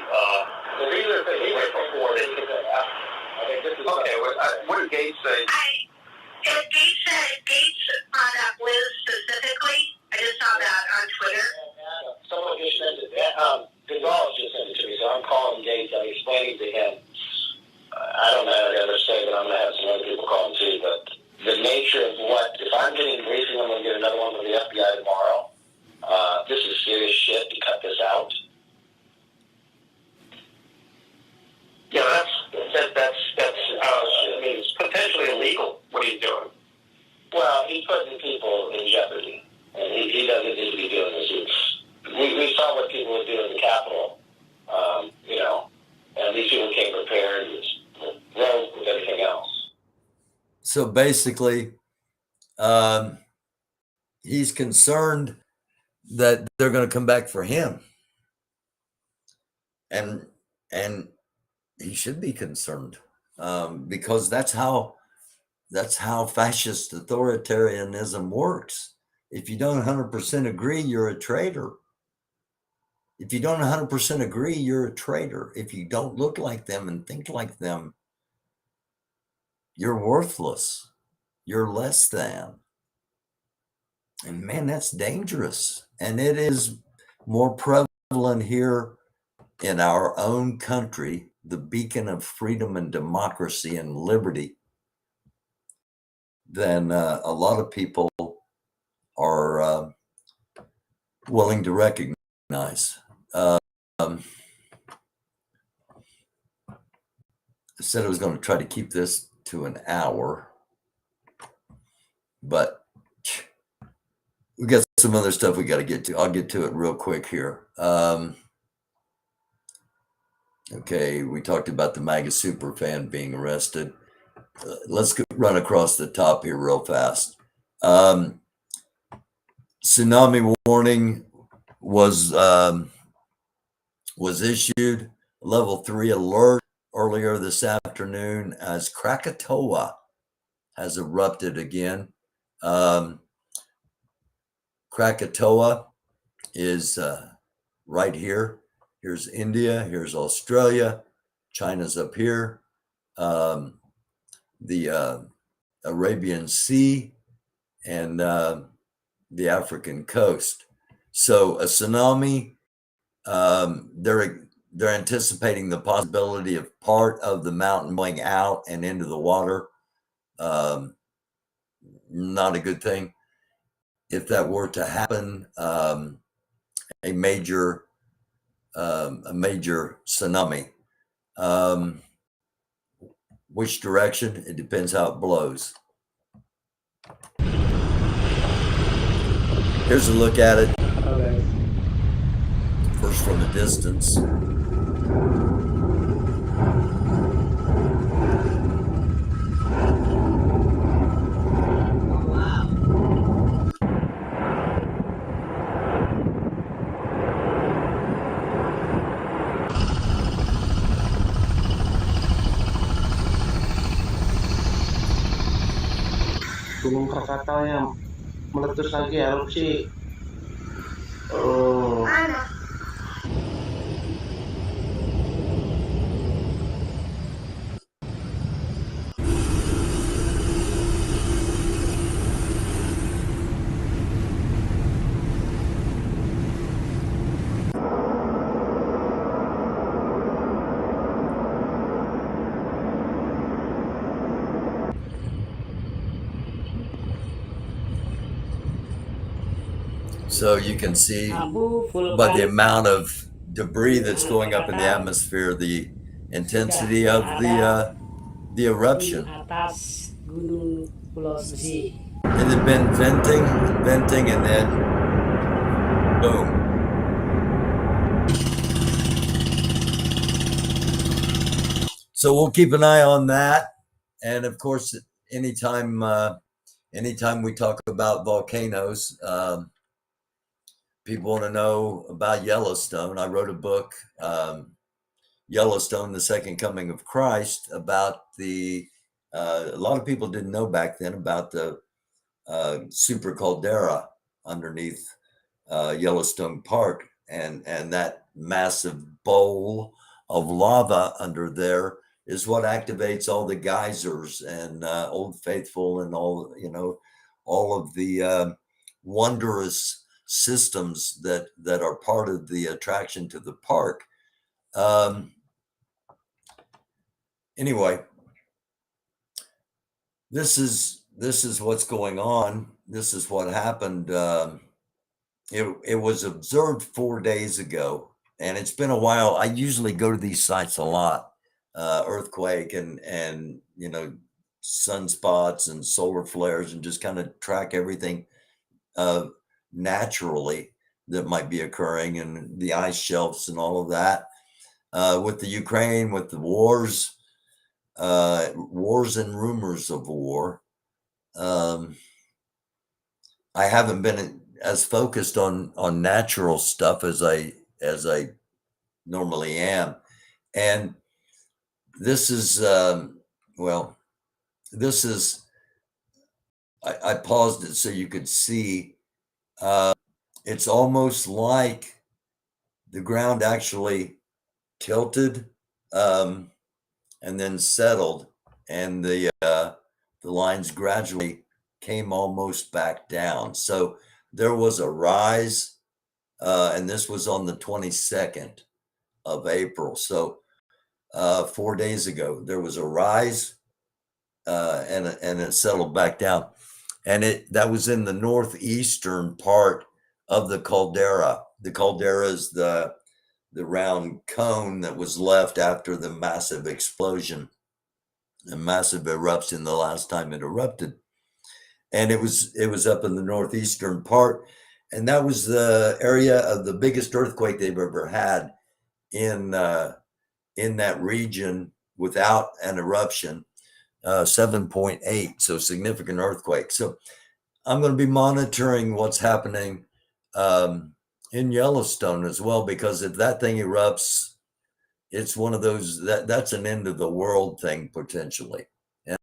These are things he went before. They took that out. Okay, what did Gaetz say? Gaetz on Liz specifically. I just saw that on Twitter. Someone just said that. innocent people in jeopardy. And he doesn't need to be doing this. We saw what people would do in the Capitol, and these people came prepared, rogue with everything else. So basically, he's concerned that they're going to come back for him. And he should be concerned, because that's how fascist authoritarianism works. If you don't 100% agree, you're a traitor. If you don't 100% agree, you're a traitor. If you don't look like them and think like them, you're worthless. You're less than. And man, that's dangerous. And it is more prevalent here in our own country, the beacon of freedom and democracy and liberty, than a lot of people are willing to recognize. I said I was going to try to keep this to an hour, but we got some other stuff we got to get to. I'll get to it real quick here. Okay, we talked about the MAGA superfan being arrested. Let's run across the top here real fast. Tsunami warning was issued, level 3 alert earlier this afternoon as Krakatoa has erupted again. Krakatoa is right here. Here's India, here's Australia, China's up here, the Arabian Sea, and the African coast. So a tsunami, they're anticipating the possibility of part of the mountain going out and into the water. Not a good thing. If that were to happen, a major tsunami. Which direction? It depends how it blows. Here's a look at it. Okay. First from a distance. Gunung Krakatau yang meletus lagi erupsi. Oh. Mana? So you can see by the amount of debris that's going up in the atmosphere, the intensity of the eruption. It had been venting, and then boom. So we'll keep an eye on that. And of course, anytime we talk about volcanoes, people want to know about Yellowstone. I wrote a book, Yellowstone, The Second Coming of Christ, about a lot of people didn't know back then about the super caldera underneath Yellowstone Park, and that massive bowl of lava under there is what activates all the geysers and Old Faithful and all of the wondrous systems that are part of the attraction to the park. Anyway, this is what's going on. This is what happened. It was observed 4 days ago, and it's been a while. I usually go to these sites a lot, earthquake and sunspots and solar flares and just kind of track everything naturally that might be occurring, and the ice shelves and all of that. With the Ukraine, with the wars and rumors of war, I haven't been as focused on natural stuff as I normally am. And this is this is I paused it so you could see. It's almost like the ground actually tilted and then settled, and the lines gradually came almost back down. So there was a rise, and this was on the 22nd of April. So 4 days ago, there was a rise, and it settled back down, and that was in the northeastern part of the caldera. The caldera is the round cone that was left after the massive explosion, a massive eruption the last time it erupted. And it was up in the northeastern part, and that was the area of the biggest earthquake they've ever had in that region without an eruption, 7.8, so significant earthquake. So I'm going to be monitoring what's happening in Yellowstone as well, because if that thing erupts, it's one of those that's an end of the world thing potentially,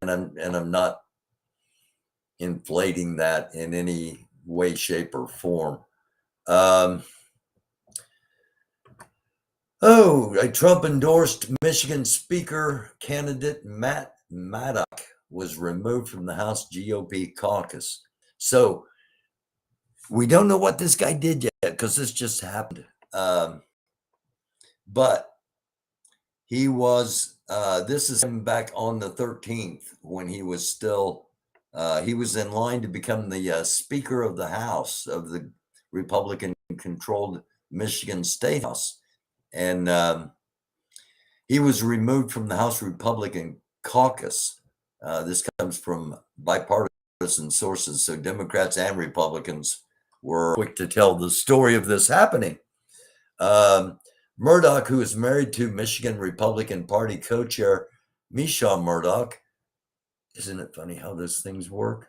and I'm not inflating that in any way, shape, or form. A Trump endorsed Michigan Speaker candidate Matt Maddock was removed from the House GOP caucus. So we don't know what this guy did yet, because this just happened. But he was, this is him back on the 13th when he was still, he was in line to become the Speaker of the House of the Republican-controlled Michigan State House. And he was removed from the House Republican caucus. This comes from bipartisan sources, so Democrats and Republicans were quick to tell the story of this happening. Murdoch, who is married to Michigan Republican Party co-chair Misha Murdoch, isn't it funny how those things work,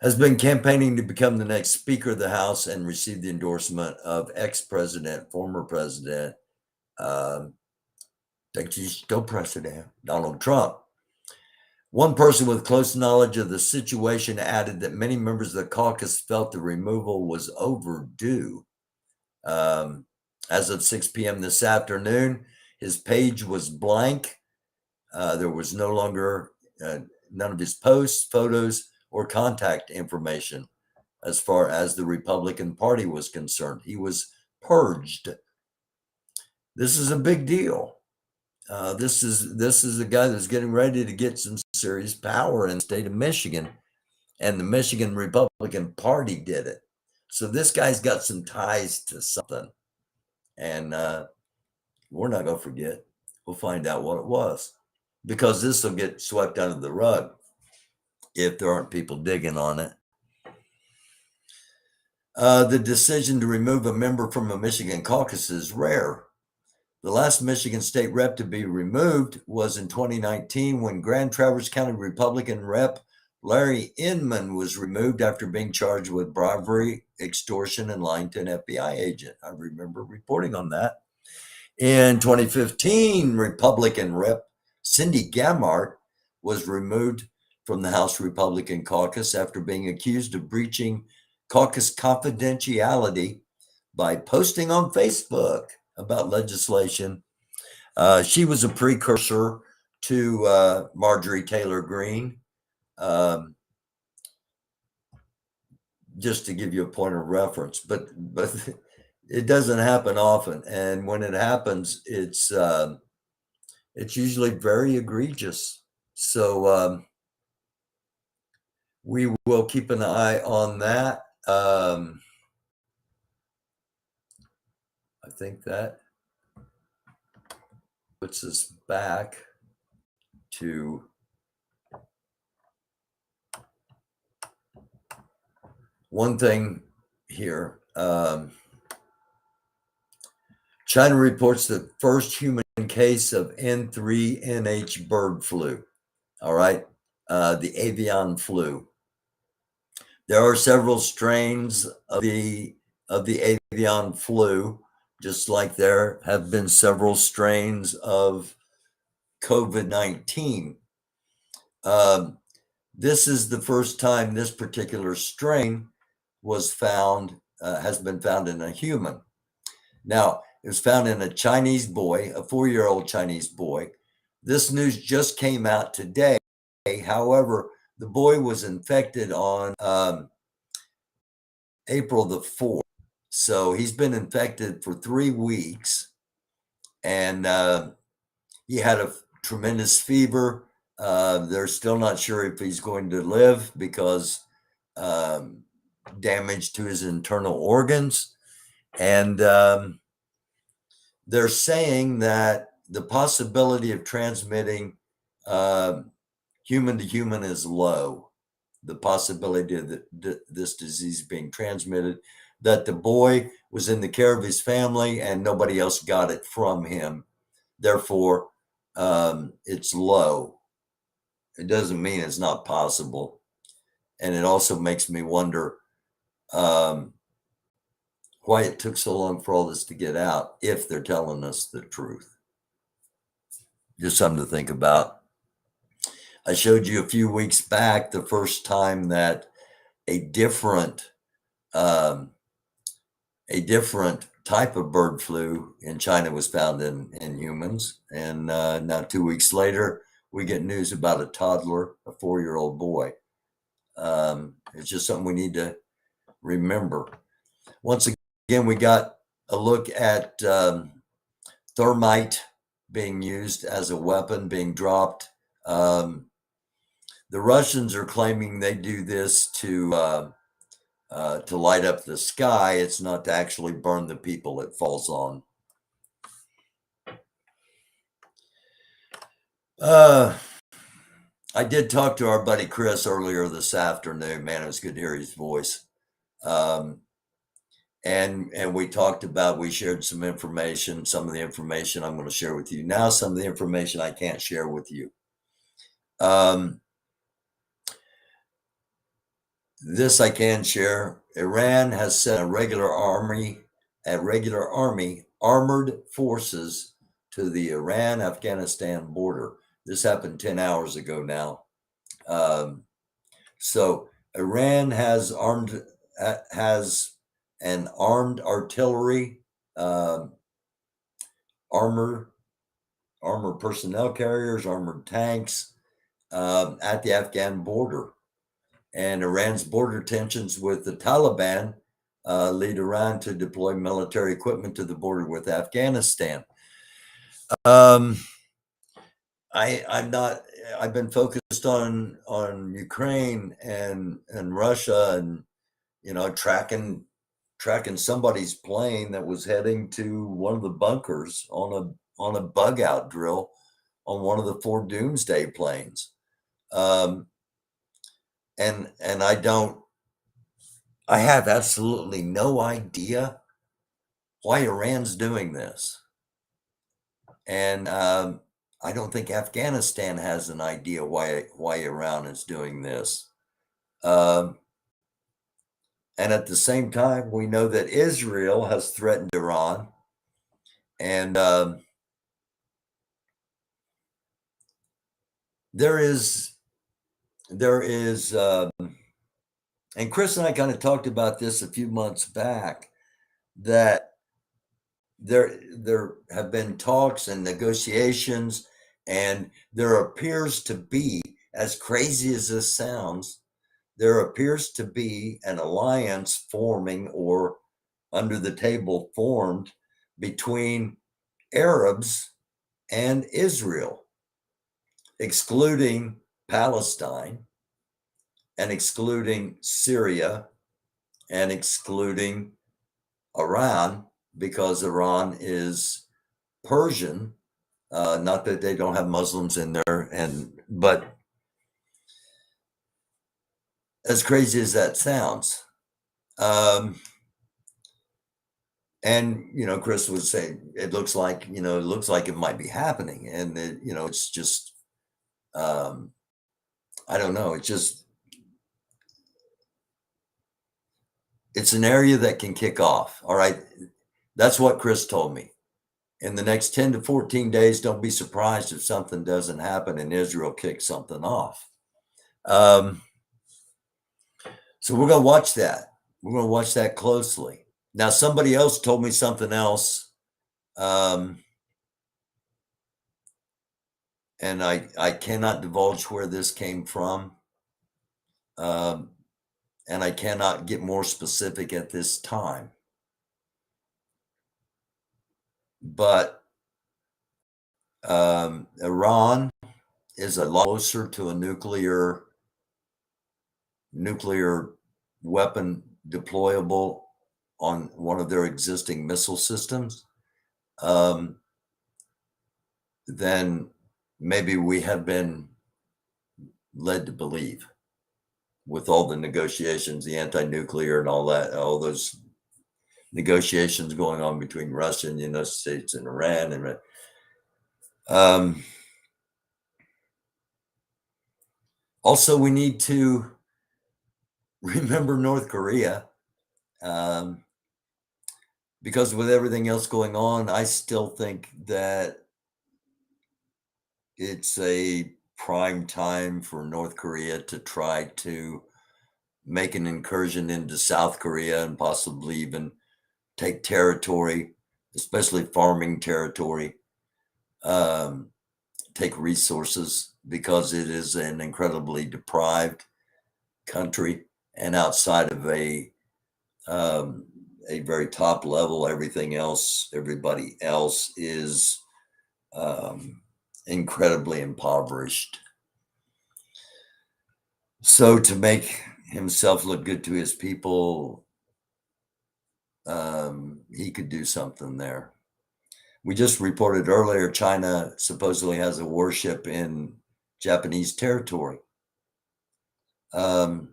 has been campaigning to become the next Speaker of the House and received the endorsement of ex-president, former president, still president, Donald Trump. One person with close knowledge of the situation added that many members of the caucus felt the removal was overdue. As of 6 p.m. this afternoon, his page was blank. There was no longer none of his posts, photos, or contact information as far as the Republican Party was concerned. He was purged. This is a big deal. This is a guy that's getting ready to get some serious power in the state of Michigan, and the Michigan Republican Party did it. So this guy's got some ties to something, and we're not going to forget. We'll find out what it was, because this will get swept under the rug if there aren't people digging on it. The decision to remove a member from a Michigan caucus is rare. The last Michigan state rep to be removed was in 2019 when Grand Traverse County Republican Rep Larry Inman was removed after being charged with bribery, extortion, and lying to an FBI agent. I remember reporting on that. In 2015, Republican Rep Cindy Gammart was removed from the House Republican caucus after being accused of breaching caucus confidentiality by posting on Facebook about legislation. She was a precursor to Marjorie Taylor Greene. Just to give you a point of reference, but it doesn't happen often, and when it happens, it's usually very egregious. So we will keep an eye on that. I think that puts us back to one thing here. China reports the first human case of N3NH bird flu. All right, the avian flu. There are several strains of the avian flu, just like there have been several strains of COVID-19. This is the first time this particular strain was found, has been found in a human. Now, it was found in a Chinese boy, a 4-year-old Chinese boy. This news just came out today. However, the boy was infected on April the 4th. So he's been infected for 3 weeks, and he had a tremendous fever. They're still not sure if he's going to live because damage to his internal organs. And they're saying that the possibility of transmitting human to human is low. The possibility of this disease being transmitted, that the boy was in the care of his family and nobody else got it from him. Therefore, it's low. It doesn't mean it's not possible. And it also makes me wonder why it took so long for all this to get out if they're telling us the truth. Just something to think about. I showed you a few weeks back the first time that a different type of bird flu in China was found in humans. And now 2 weeks later, we get news about a toddler, a 4-year-old boy. It's just something we need to remember. Once again, we got a look at thermite being used as a weapon, being dropped. The Russians are claiming they do this to light up the sky. It's not to actually burn the people it falls on. I did talk to our buddy Chris earlier this afternoon. Man, it was good to hear his voice. And we talked about, we shared some information. Some of the information I'm going to share with you now. Some of the information I can't share with you. This I can share. Iran has sent a regular army armored forces to the Iran-Afghanistan border. This happened 10 hours ago now. So Iran has an armed artillery, armor personnel carriers, armored tanks at the Afghan border. And Iran's border tensions with the Taliban lead Iran to deploy military equipment to the border with Afghanistan. I've been focused on Ukraine and Russia, and tracking somebody's plane that was heading to one of the bunkers on a bug out drill on one of the 4 Doomsday planes. And I have absolutely no idea why Iran's doing this. And I don't think Afghanistan has an idea why Iran is doing this. And at the same time, we know that Israel has threatened Iran. And there is and Chris and I kind of talked about this a few months back, that there have been talks and negotiations, and there appears to be, as crazy as this sounds, there appears to be an alliance forming, or under the table formed, between Arabs and Israel, excluding Palestine and excluding Syria and excluding Iran, because Iran is Persian. Not that they don't have Muslims in there, but as crazy as that sounds, And, Chris was saying, it looks like it might be happening. And, it's just, I don't know. It's an area that can kick off. All right. That's what Chris told me. In the next 10 to 14 days, don't be surprised if something doesn't happen and Israel kicks something off. So we're going to watch that. We're going to watch that closely. Now, somebody else told me something else. And I cannot divulge where this came from. And I cannot get more specific at this time. But Iran is a lot closer to a nuclear weapon deployable on one of their existing missile systems than maybe we have been led to believe, with all the negotiations, the anti-nuclear and all that, all those negotiations going on between Russia and the United States and Iran. And also, we need to remember North Korea, because with everything else going on, I still think that it's a prime time for North Korea to try to make an incursion into South Korea and possibly even take territory, especially farming territory, take resources, because it is an incredibly deprived country, and outside of a very top level, everybody else is incredibly impoverished. So to make himself look good to his people, he could do something there. We just reported earlier, China supposedly has a warship in Japanese territory. When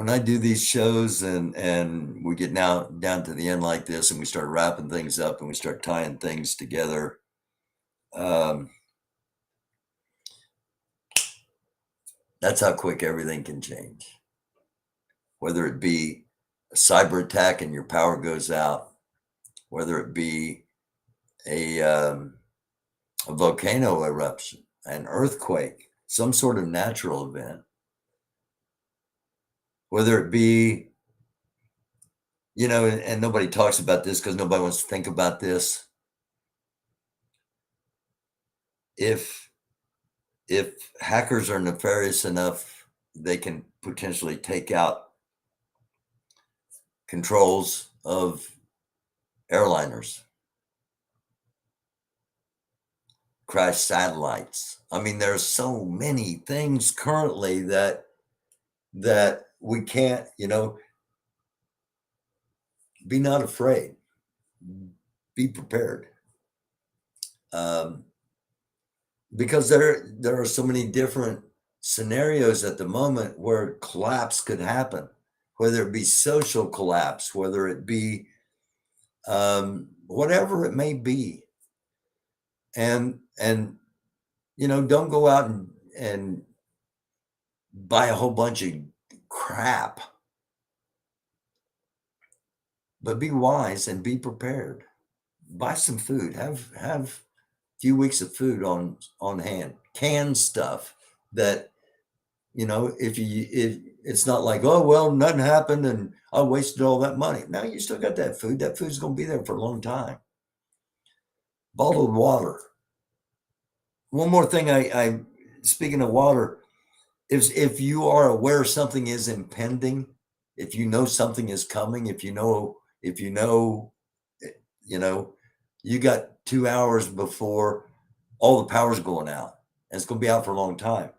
I do these shows and we get now down to the end like this, and we start wrapping things up and we start tying things together, that's how quick everything can change. Whether it be a cyber attack and your power goes out, whether it be a volcano eruption, an earthquake, some sort of natural event, whether it be, and nobody talks about this because nobody wants to think about this. If hackers are nefarious enough, they can potentially take out controls of airliners, crash satellites. I mean, there's so many things currently that we can't, be not afraid, be prepared. Because there are so many different scenarios at the moment where collapse could happen, whether it be social collapse, whether it be whatever it may be. And don't go out and buy a whole bunch of crap, but be wise and be prepared. Buy some food, have a few weeks of food on hand, canned stuff that, if it's not like, oh, well, nothing happened and I wasted all that money. No, you still got that food. That food's going to be there for a long time. Bottled water. One more thing, I speaking of water, if you are aware something is impending, if you know something is coming, if you got 2 hours before all the power's going out, and it's going to be out for a long time.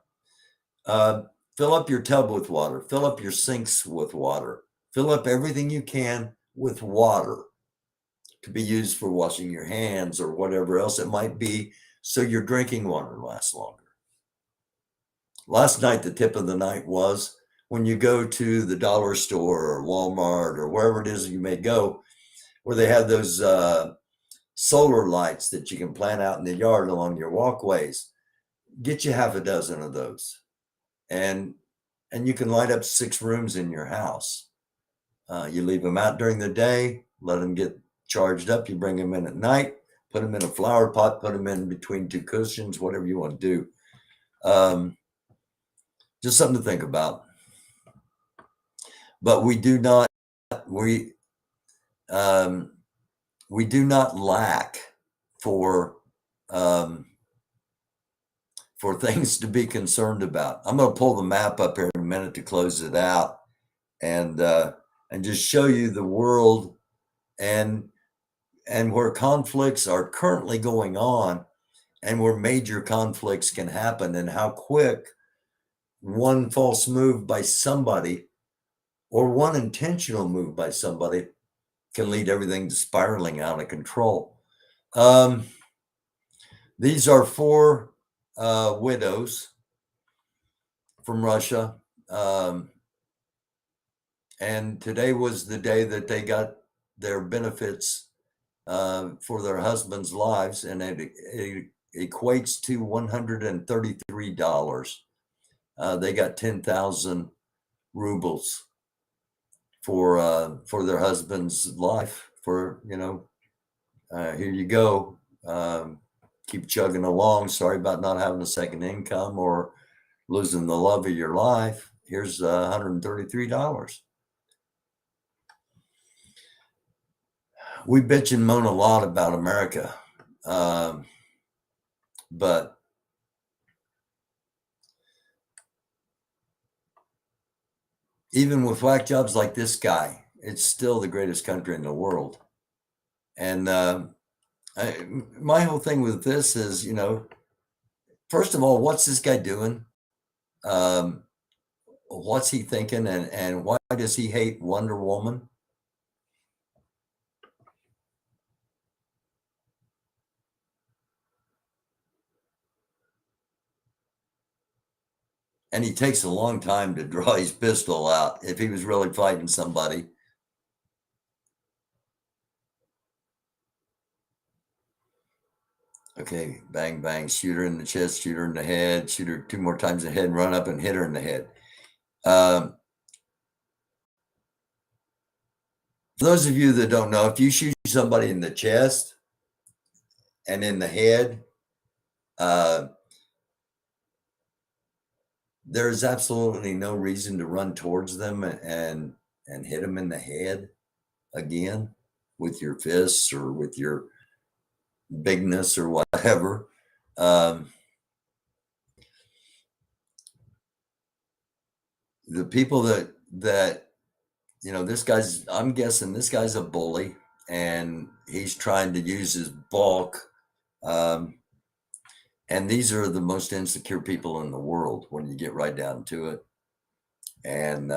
Fill up your tub with water. Fill up your sinks with water. Fill up everything you can with water to be used for washing your hands or whatever else it might be, so your drinking water lasts longer. Last night, the tip of the night was when you go to the dollar store or Walmart or wherever it is you may go, where they have those solar lights that you can plant out in the yard along your walkways. Get you half a dozen of those, and you can light up 6 rooms in your house. You leave them out during the day, let them get charged up. You bring them in at night, put them in a flower pot, put them in between 2 cushions, whatever you want to do. Just something to think about. But we do not lack for things to be concerned about. I'm going to pull the map up here in a minute to close it out, and just show you the world and where conflicts are currently going on, and where major conflicts can happen, and how quick one false move by somebody or one intentional move by somebody can lead everything to spiraling out of control. These are 4 widows from Russia. And today was the day that they got their benefits for their husbands' lives, and it equates to $133. They got 10,000 rubles for their husband's life. For, here you go. Keep chugging along. Sorry about not having a second income or losing the love of your life. Here's $133. We bitch and moan a lot about America, but even with whack jobs like this guy, it's still the greatest country in the world. And my whole thing with this is, first of all, what's this guy doing? What's he thinking? And why does he hate Wonder Woman? And he takes a long time to draw his pistol out if he was really fighting somebody. Okay, bang, bang, shoot her in the chest, shoot her in the head, shoot her 2 more times in the head, run up and hit her in the head. For those of you that don't know, if you shoot somebody in the chest and in the head, there's absolutely no reason to run towards them and hit them in the head again with your fists or with your bigness or whatever. The people that this guy's, I'm guessing this guy's a bully, and he's trying to use his bulk. And these are the most insecure people in the world when you get right down to it. And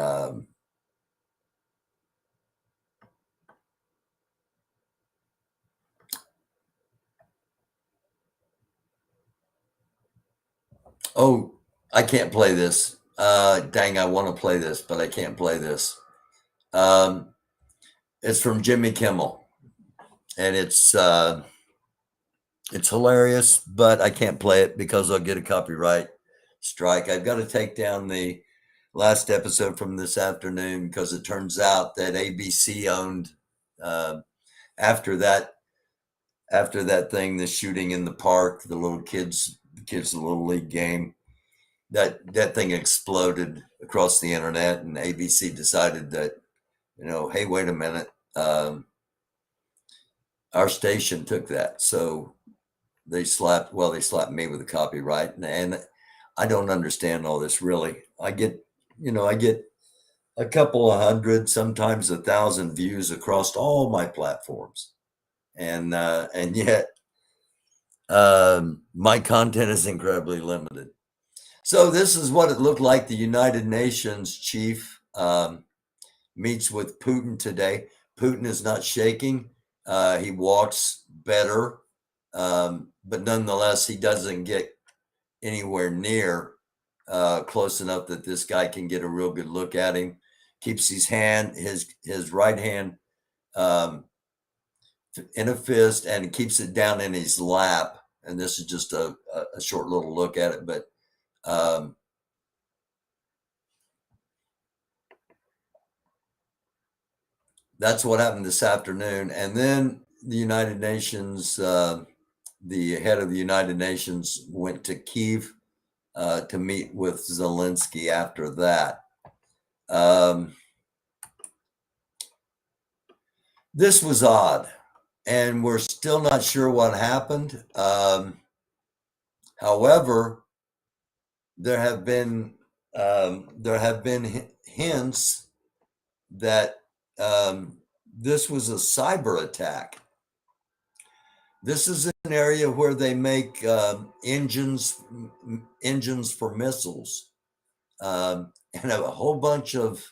oh, I can't play this. Dang, I want to play this, but I can't play this. It's from Jimmy Kimmel, and it's hilarious, but I can't play it because I'll get a copyright strike. I've got to take down the last episode from this afternoon because it turns out that ABC owned after that thing, the shooting in the park, the little kids little league game, that thing exploded across the internet, and ABC decided that, hey, wait a minute, our station took that, so they slapped me with a copyright, and I don't understand all this really. I get a couple of hundred, sometimes 1,000 views across all my platforms, and yet my content is incredibly limited. So this is what it looked like. The United Nations chief meets with Putin today. Putin is not shaking. He walks better, but nonetheless, he doesn't get anywhere near close enough that this guy can get a real good look at him. Keeps his right hand in a fist, and keeps it down in his lap. And this is just a short little look at it, but that's what happened this afternoon. And then the United Nations, the head of the United Nations went to Kyiv to meet with Zelensky after that. This was odd, and we're still not sure what happened. However, there have been hints that this was a cyber attack. This is an area where they make engines for missiles, and a whole bunch of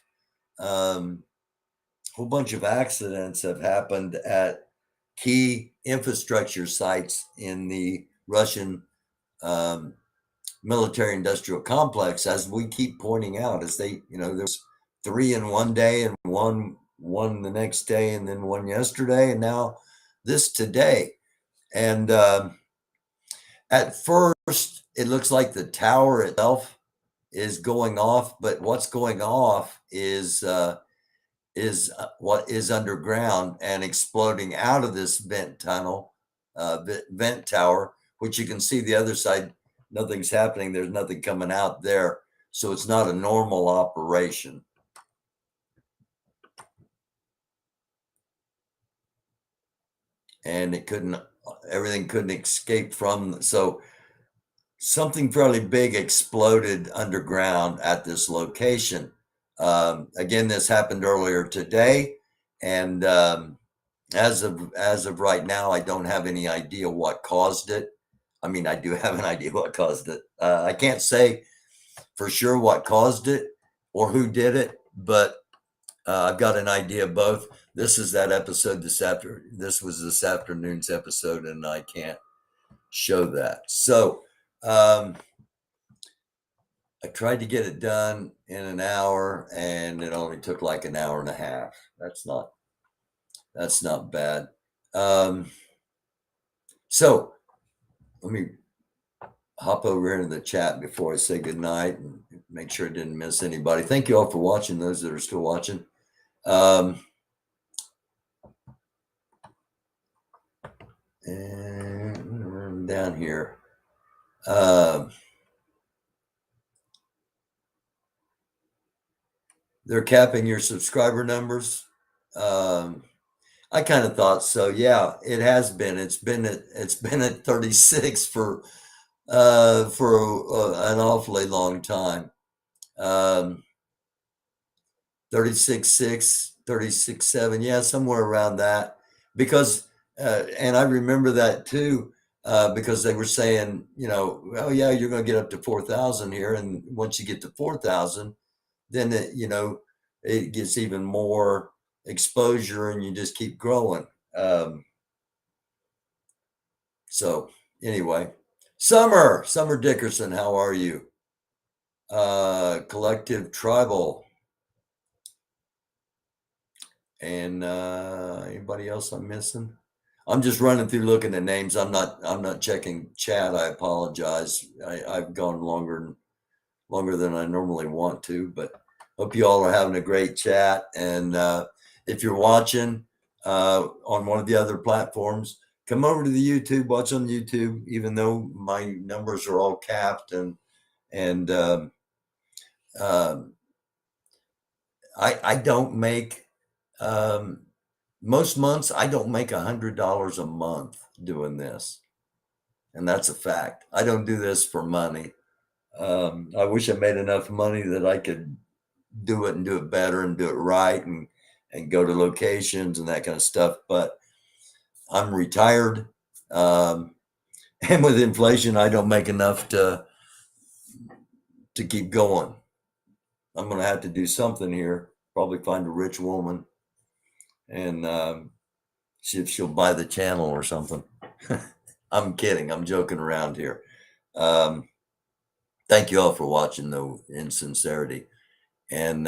accidents have happened at key infrastructure sites in the Russian military-industrial complex, as we keep pointing out. As they, there's 3 in one day, and one the next day, and then one yesterday, and now this today. And at first, it looks like the tower itself is going off, but what's going off is what is underground and exploding out of this vent tower, which you can see the other side. Nothing's happening. There's nothing coming out there. So it's not a normal operation. And everything couldn't escape from. So something fairly big exploded underground at this location. Again, this happened earlier today. And as of right now, I don't have any idea what caused it. I mean, I do have an idea what caused it. I can't say for sure what caused it or who did it, but I've got an idea of both. This is that episode this was this afternoon's episode, and I can't show that. So I tried to get it done in an hour, and it only took like an hour and a half. That's not bad. So let me hop over into the chat before I say goodnight and make sure I didn't miss anybody. Thank you all for watching, those that are still watching. And down here. They're capping your subscriber numbers. I kind of thought so. Yeah, it has been. It's been at 36 for an awfully long time. 36.6, 36.7, yeah, somewhere around that. Because and I remember that too, because they were saying, oh yeah, you're going to get up to 4,000 here, and once you get to 4,000, then it gets even more exposure, and you just keep growing. So anyway, Summer Dickerson, how are you? Collective Tribal, and anybody else I'm missing? I'm just running through looking at names. I'm not checking chat. I apologize. I've gone longer than I normally want to, but hope you all are having a great chat. And if you're watching on one of the other platforms, come over to the YouTube, watch on YouTube, even though my numbers are all capped, and I don't make most months, I don't make $100 a month doing this. And that's a fact. I don't do this for money. I wish I made enough money that I could do it and do it better and do it right, and go to locations and that kind of stuff. But I'm retired. And with inflation, I don't make enough to keep going. I'm going to have to do something here. Probably find a rich woman and see if she'll buy the channel or something. I'm kidding. I'm joking around here. thank you all for watching, though, in sincerity. And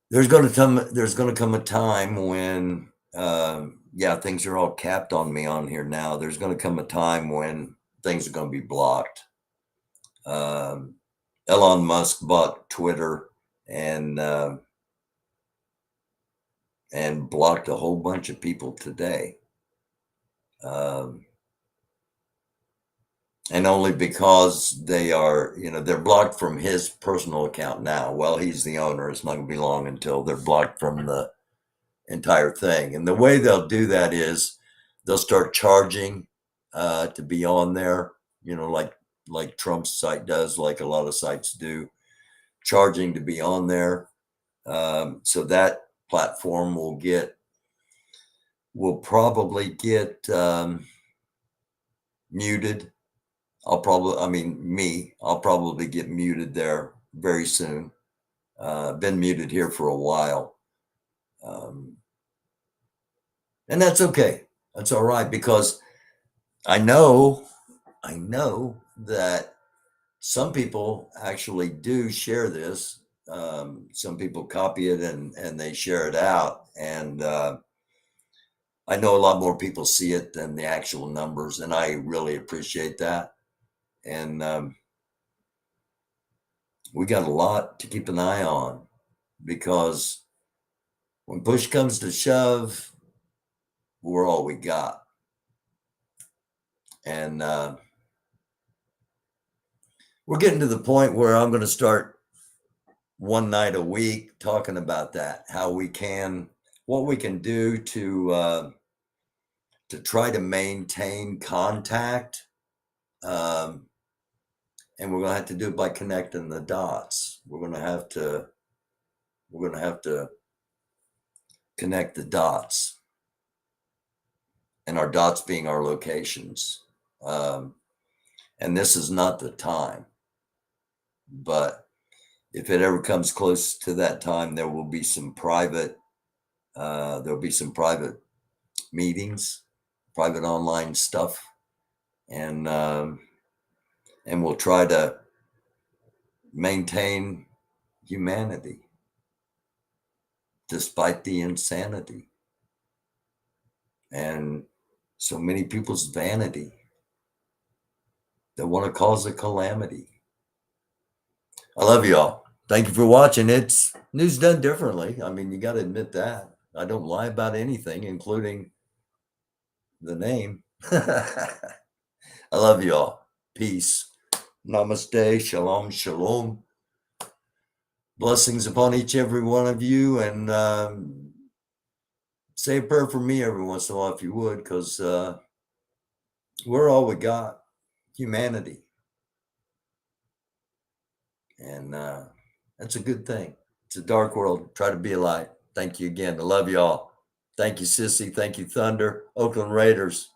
there's going to come a time when, yeah, things are all capped on me on here now. There's going to come a time when things are going to be blocked. Elon Musk bought Twitter and blocked a whole bunch of people today. And only because they are, they're blocked from his personal account now. Well, he's the owner. It's not going to be long until they're blocked from the entire thing. And the way they'll do that is they'll start charging to be on there, like Trump's site does, like a lot of sites do, charging to be on there. So that platform will probably get muted. I'll probably get muted there very soon. Been muted here for a while. And that's okay. That's all right, because I know that some people actually do share this. Some people copy it and they share it out. And I know a lot more people see it than the actual numbers, and I really appreciate that. And we got a lot to keep an eye on, because when push comes to shove, we're all we got. And we're getting to the point where I'm going to start one night a week talking about that, what we can do to try to maintain contact. And we're going to have to do it by connecting the dots. We're going to have to connect the dots, and our dots being our locations. And this is not the time, but if it ever comes close to that time, there will be some private meetings, private online stuff. And we'll try to maintain humanity despite the insanity and so many people's vanity that want to cause a calamity. I love you all. Thank you for watching. It's news done differently. I mean, you got to admit that. I don't lie about anything, including the name. I love you all. Peace. Namaste. Shalom. Shalom. Blessings upon each every one of you. And say a prayer for me every once in a while, if you would, because we're all we got. Humanity. And that's a good thing. It's a dark world. Try to be a light. Thank you again. I love you all. Thank you, Sissy. Thank you, Thunder. Oakland Raiders.